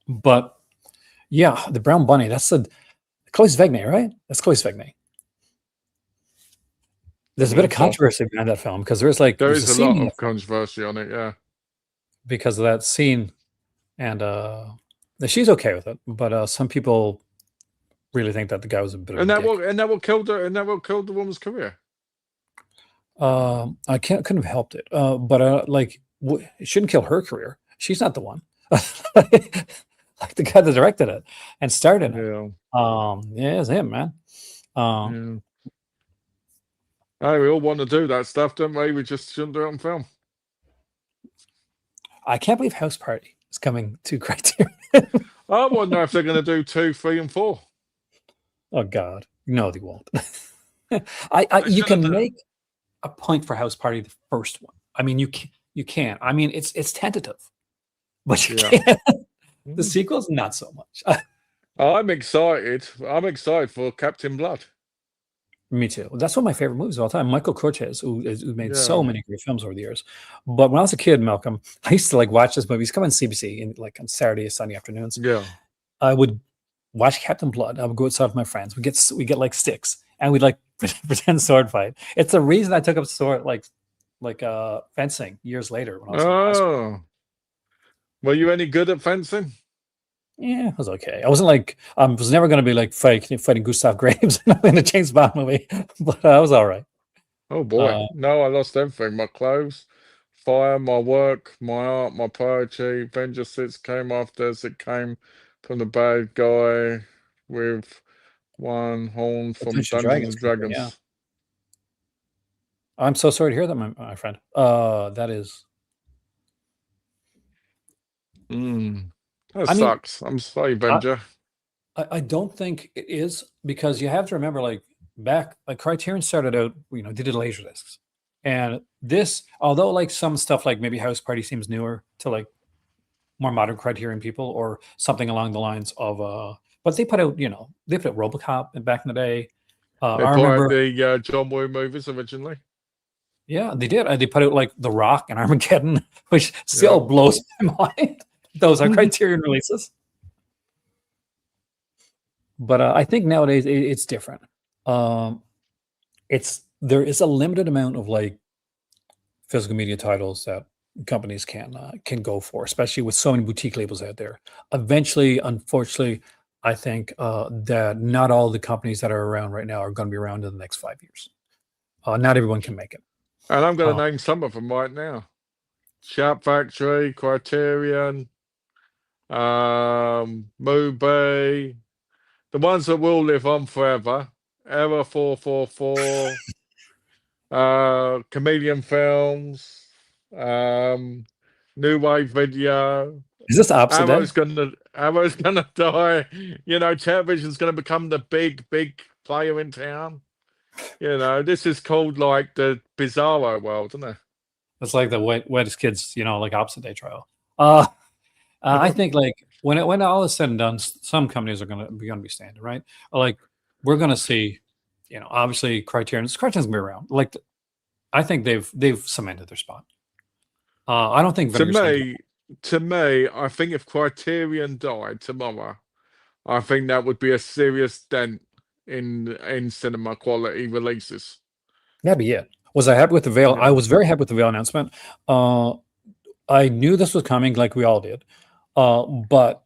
But yeah, the Brown Bunny, that's Chloe Sevigny, right? That's Chloe Sevigny. There's a bit of controversy behind that film because there's a lot of controversy on it, yeah. Because of that scene, and she's okay with it, but some people really think that the guy was a bit of a dick. And that what killed her, and that what killed the woman's career. I couldn't have helped it, but it shouldn't kill her career. She's not the one. Like the guy that directed it and started it. Yeah, it's him, man. Hey, we all want to do that stuff, don't we? We just shouldn't do it on film. I can't believe House Party is coming to Criterion. I wonder if they're going to do 2, 3, and 4. Oh God, no, they won't. You can make a point for House Party, the first one. I mean, you can. I mean, it's tentative. but you Yeah. can't. The Mm. sequels, not so much. I'm excited. I'm excited for Captain Blood. Me too. That's one of my favorite movies of all time. Michael Cortez, who made so Yeah. many great films over the years. But when I was a kid, Malcolm, I used to like watch this movie. It's come on CBC in like on Saturday or Sunday afternoons. Yeah. I would watch Captain Blood. I would go outside with my friends. We get like sticks and we'd like pretend sword fight. It's the reason I took up sword like fencing years later when I was in high school. Oh. Were you any good at fencing? Yeah, it was okay. I wasn't like was never going to be like fighting Gustav Graves in a James Bond movie, but I was all right. Oh boy. No, I lost everything. My clothes, fire, my work, my art, my poetry. Avenger 6 came after as it came from the bad guy with one horn from Dungeons and Dungeons Dragons, and yeah. Dragons. I'm so sorry to hear that, my friend. That is. That I mean, sucks. I'm sorry, Avenger. I don't think it is because you have to remember, like back, like Criterion started out, they did laser discs, and this, although like some stuff like maybe House Party seems newer to like more modern Criterion people or something along the lines of, but they put out, they put out RoboCop back in the day. They I put out remember the John Woo movies originally. Yeah, they did. They put out like The Rock and Armageddon, which still blows my mind. Those are Criterion releases. But I think nowadays it's different. There is a limited amount of like physical media titles that companies can go for, especially with so many boutique labels out there. Eventually, unfortunately, I think that not all the companies that are around right now are going to be around in the next 5 years. Not everyone can make it. And I'm going to name some of them right now. Sharp Factory, Criterion, Mubi, the ones that will live on forever. Error 444, Chameleon Films, New Wave Video. Is this the opposite? Arrow's gonna die. Television's gonna become the big player in town. This is called like the bizarro world, isn't it? It's like the wettest kids, like opposite day trial. I think like when all is said and done, some companies are gonna be standing, right? Like we're gonna see, obviously Criterion's gonna be around. Like I think they've cemented their spot. I don't think to me, I think if Criterion died tomorrow, I think that would be a serious dent in cinema quality releases. That'd be it. Was I happy with the Veil? Yeah. I was very happy with the Veil announcement. I knew this was coming, like we all did, but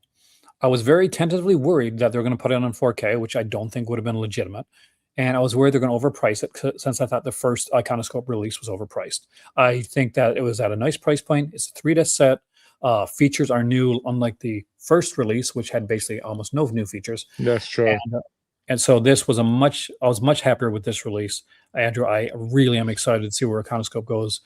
I was very tentatively worried that they're going to put it on 4K, which I don't think would have been legitimate. And I was worried they're going to overprice it since I thought the first Iconoscope release was overpriced. I think that it was at a nice price point. It's a 3-disc set. Features are new, unlike the first release, which had basically almost no new features. That's true. And so this was I was much happier with this release. Andrew, I really am excited to see where Iconoscope goes.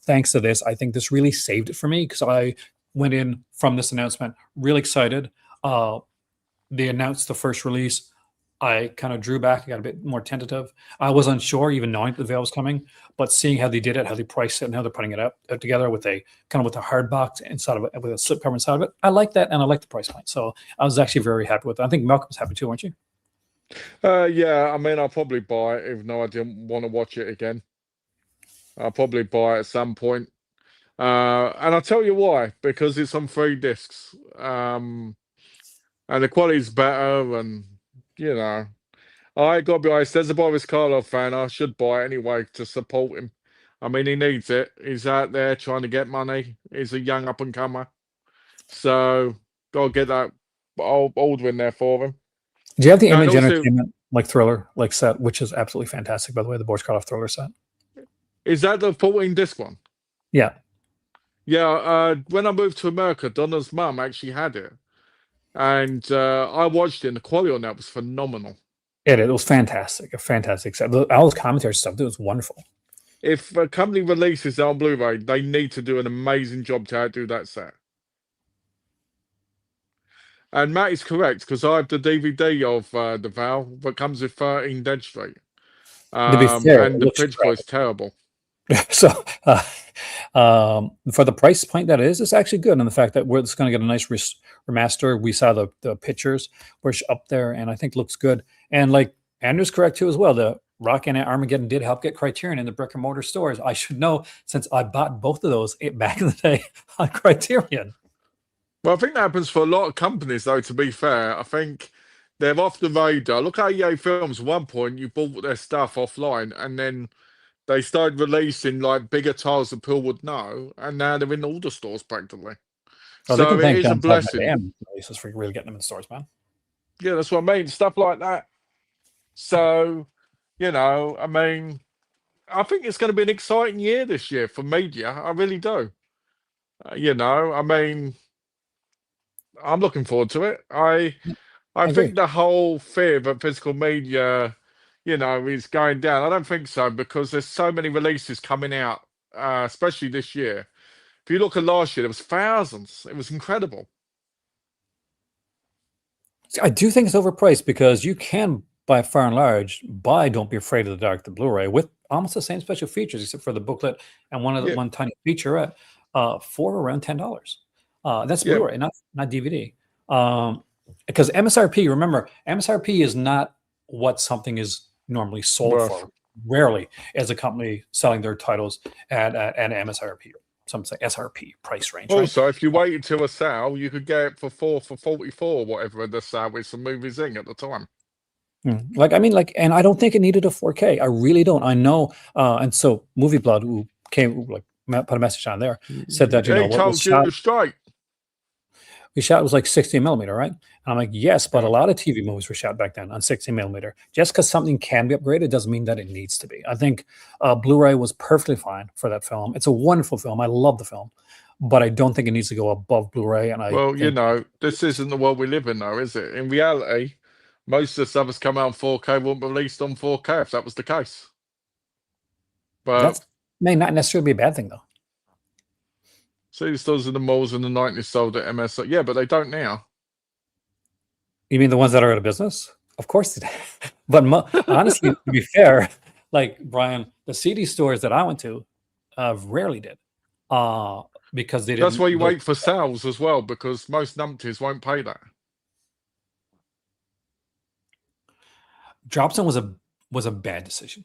Thanks to this, I think this really saved it for me because I went in from this announcement really excited. They announced the first release. I kind of drew back. I got a bit more tentative. I was unsure, even knowing that the Veil was coming, but seeing how they did it, how they priced it, and how they're putting it up together with a hard box inside of it, with a slip cover inside of it. I like that, and I like the price point. So I was actually very happy with it. I think Malcolm was happy too, weren't you? Yeah. I mean, I'll probably buy it, even though I didn't want to watch it again. I'll probably buy it at some point. And I'll tell you why, because it's on 3 discs. And the quality's better, and I gotta be honest, as a Boris Karloff fan, I should buy it anyway to support him. I mean, he needs it. He's out there trying to get money. He's a young up and comer, so gotta get that older in there for him. Do you have the Image Entertainment like Thriller set, which is absolutely fantastic, by the way, the Boris Karloff Thriller set? Is that the 14-disc one? Yeah. Yeah. When I moved to America, Donna's mum actually had it. And I watched it, and the quality on that was phenomenal. It was fantastic. A fantastic set. All those commentary stuff, it was wonderful. If a company releases it on Blu-ray, they need to do an amazing job to outdo that set. And Matt is correct, because I have the DVD of The Vow that comes with 13 Dead Street. To be fair, and the picture is terrible. So For the price point that it's actually good. And the fact that it's going to get a nice remaster. We saw the pictures were up there, and I think looks good. And like Andrew's correct too as well. The Rock and Armageddon did help get Criterion in the brick and mortar stores. I should know since I bought both of those back in the day on Criterion. Well, I think that happens for a lot of companies, though, to be fair. I think they're off the radar. Look at EA Films. At one point, you bought their stuff offline, and then they started releasing like bigger titles that people would know, and now they're in all the stores practically. Oh, so it is a blessing. Releases for really getting them in stores, man. Yeah, that's what I mean. Stuff like that. So, you know, I mean, I think it's going to be an exciting year this year for media. I really do. You know, I mean, I'm looking forward to it. I think the whole fear that physical media, you know, is going down. I don't think so, because there's so many releases coming out, especially this year. If you look at last year, there was thousands. It was incredible. I do think it's overpriced because you can, by far and large, buy Don't Be Afraid of the Dark, the Blu-ray, with almost the same special features, except for the booklet and one tiny featurette, for around $10. That's Blu-ray, not DVD. Because MSRP, remember, MSRP is not what something is normally sold for. Rarely as a company selling their titles at MSRP. Some say SRP price range. Also, if you waited till a sale, you could get it for 44, whatever the sale with some movies in at the time. Like, I mean, like, and I don't think it needed a 4K. I really don't. I know. And so Movie Blood, who came, like, put a message on there, said that, you know, what was shot, we shot was like 60 millimeter, right? And I'm like, yes, but a lot of TV movies were shot back then on 60 millimeter. Just because something can be upgraded doesn't mean that it needs to be. I think Blu-ray was perfectly fine for that film. It's a wonderful film. I love the film, but I don't think it needs to go above Blu-ray. And well, you know, this isn't the world we live in, though, is it? In reality, most of the stuff that's come out on 4K won't be released on 4K if that was the case. But that may not necessarily be a bad thing, though. CD stores in the malls in the 90s sold at MS. Yeah, but they don't now. You mean the ones that are out of business? Of course they do. But honestly, to be fair, like, Brian, the CD stores that I went to rarely did. Because they didn't. That's why you wait for sales as well, because most numpties won't pay that. Dropzone was a bad decision,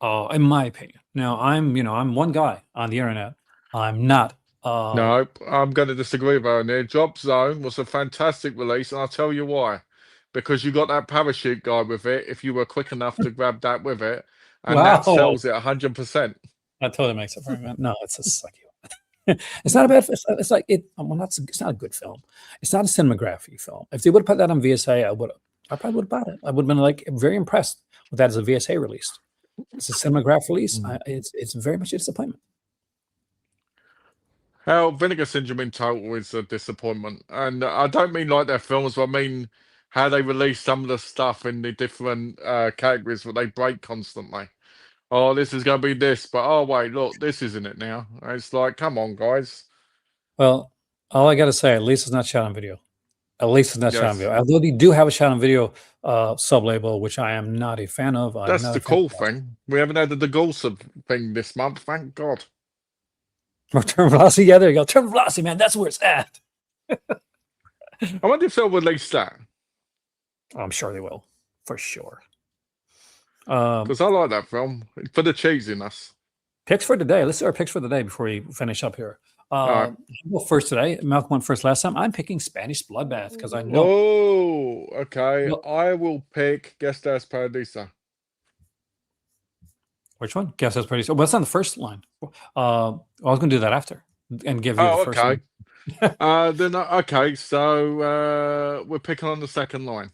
in my opinion. Now, I'm one guy on the internet. I'm not. No, I'm going to disagree with her on there. Dropzone was a fantastic release, and I'll tell you why. Because you got that parachute guy with it, if you were quick enough to grab that with it, and that sells it 100%. That totally makes it for me. No, it's a sucky. It's not a bad. It's like it. Well, it's not a good film. It's not a cinematography film. If they would have put that on VSA, I probably would have bought it. I would have been like very impressed with that as a VSA release. It's a cinematograph release. It's very much a disappointment. How Vinegar Syndrome in total is a disappointment, and I don't mean like their films, but I mean how they release some of the stuff in the different categories where they break constantly. Oh, this is going to be this, but oh wait, look, this isn't it now. It's like, come on, guys. Well, all I got to say, at least it's not shot on video. At least it's not shot on video. Although they do have a shot on video sub-label, which I am not a fan of. That's the cool thing. We haven't had the Gulsa thing this month, thank God. Turn Velocity, yeah, there you go. Turn Velocity, man, that's where it's at. I wonder if they'll release that. I'm sure they will, for sure. Because I like that film for the cheesiness. Picks for today. Let's do our picks for the day before we finish up here. Right. Well, first today, Malcolm went first last time. I'm picking Spanish Bloodbath because I know. Oh, okay. I will pick Gestas Paradisa. Which one? Gestas Paradisa. Well, that's on the first line. I was going to do that after and give you the first one. Okay. So we're picking on the second line.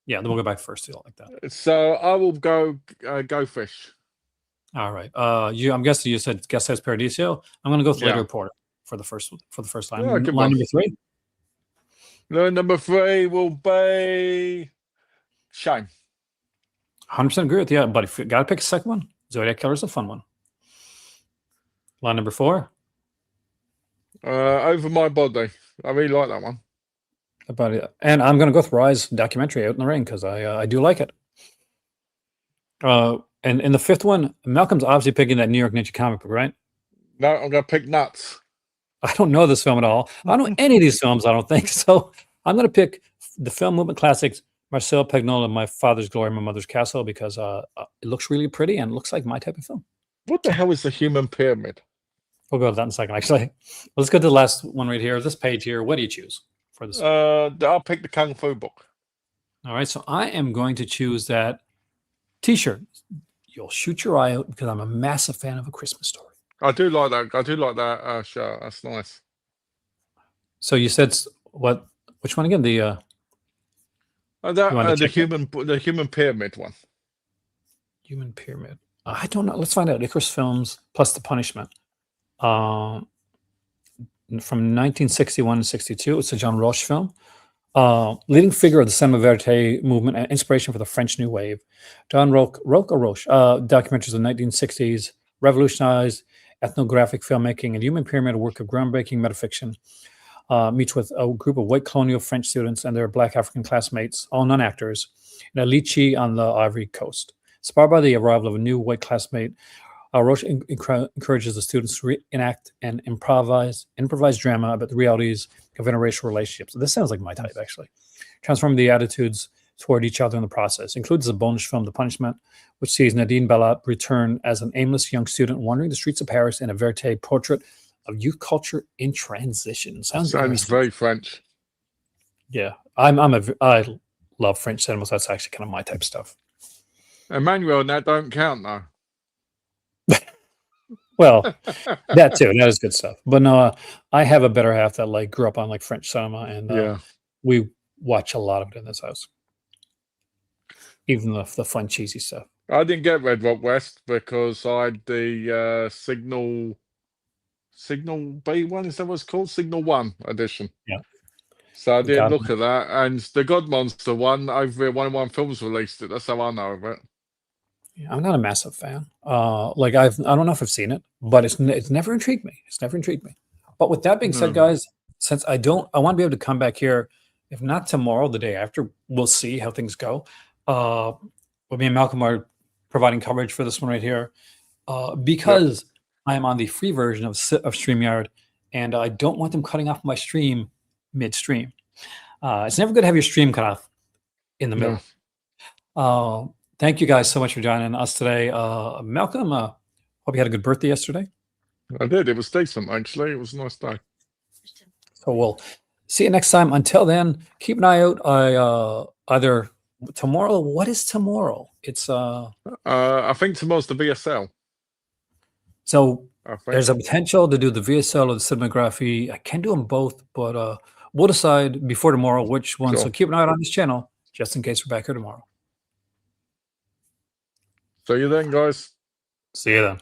Yeah, then we'll go back first to like that. So I will go Fish. All right. I'm guessing you said Gestas Paradiso. I'm going to go with Later Reporter for the first line. Yeah, line number 3. Line number 3 will be Shame. 100% agree with you, but if you got to pick a second one, Zodiac Killer is a fun one. Line number 4. Over My Body. I really like that one. About it. And I'm going to go with Rise documentary, Out in the Rain, because I do like it. And in the 5th one, Malcolm's obviously picking that New York Ninja comic book, right? No, I'm going to pick Nuts. I don't know this film at all. I don't know any of these films, I don't think. So I'm going to pick the film movement classics, Marcel Pagnol, My Father's Glory, My Mother's Castle, because it looks really pretty and it looks like my type of film. What the hell is the Human Pyramid? We'll go to that in a second, actually. Let's go to the last one right here. This page here. What do you choose for this? I'll pick the Kung Fu book. All right. So I am going to choose that T-shirt. You'll shoot your eye out because I'm a massive fan of A Christmas Story. I do like that. I do like that shirt. That's nice. So you said what? Which one again? The the Human Pyramid one. Human Pyramid. I don't know. Let's find out. Icarus Films plus The Punishment. From 1961 to 62. It's a Jean Roche film. Leading figure of the cinema verite movement and inspiration for the French New Wave. Jean Roche documentaries of the 1960s revolutionized ethnographic filmmaking, and Human Pyramid, a work of groundbreaking metafiction, meets with a group of white colonial French students and their black African classmates, all non-actors, in Alici on the Ivory Coast. Inspired by the arrival of a new white classmate, Roche encourages the students to reenact and improvise drama about the realities of interracial relationships. This sounds like my type, actually. Transforming the attitudes toward each other in the process. Includes the bonus film, The Punishment, which sees Nadine Bellat return as an aimless young student wandering the streets of Paris in a verite portrait of youth culture in transition. Sounds very French. Yeah, I love French cinema, so that's actually kind of my type of stuff. Emmanuel, that don't count though. Well, that too. That is good stuff. But no, I have a better half that grew up on French cinema, and we watch a lot of it in this house. Even the fun, cheesy stuff. I didn't get Red Rock West because I had the Signal B one. Is that what it's called? Signal 1 edition. Yeah. So I didn't look at that. And the God Monster one, over 101 Films released it. That's how I know of it. Yeah, I'm not a massive fan. I don't know if I've seen it, but it's never intrigued me. It's never intrigued me. But with that being said, guys, since I want to be able to come back here, if not tomorrow, the day after, we'll see how things go. Me and Malcolm are providing coverage for this one right here because I am on the free version of StreamYard, and I don't want them cutting off my stream midstream. It's never good to have your stream cut off in the middle. Thank you guys so much for joining us today. Malcolm, hope you had a good birthday yesterday. I did. It was decent, actually. It was a nice day. So we'll see you next time. Until then, keep an eye out. Either tomorrow. What is tomorrow? It's I think tomorrow's the VSL. So there's a potential to do the VSL or the cinematography. I can do them both, but we'll decide before tomorrow which one. Sure. So keep an eye out on this channel just in case we're back here tomorrow. See you then, guys. See you then.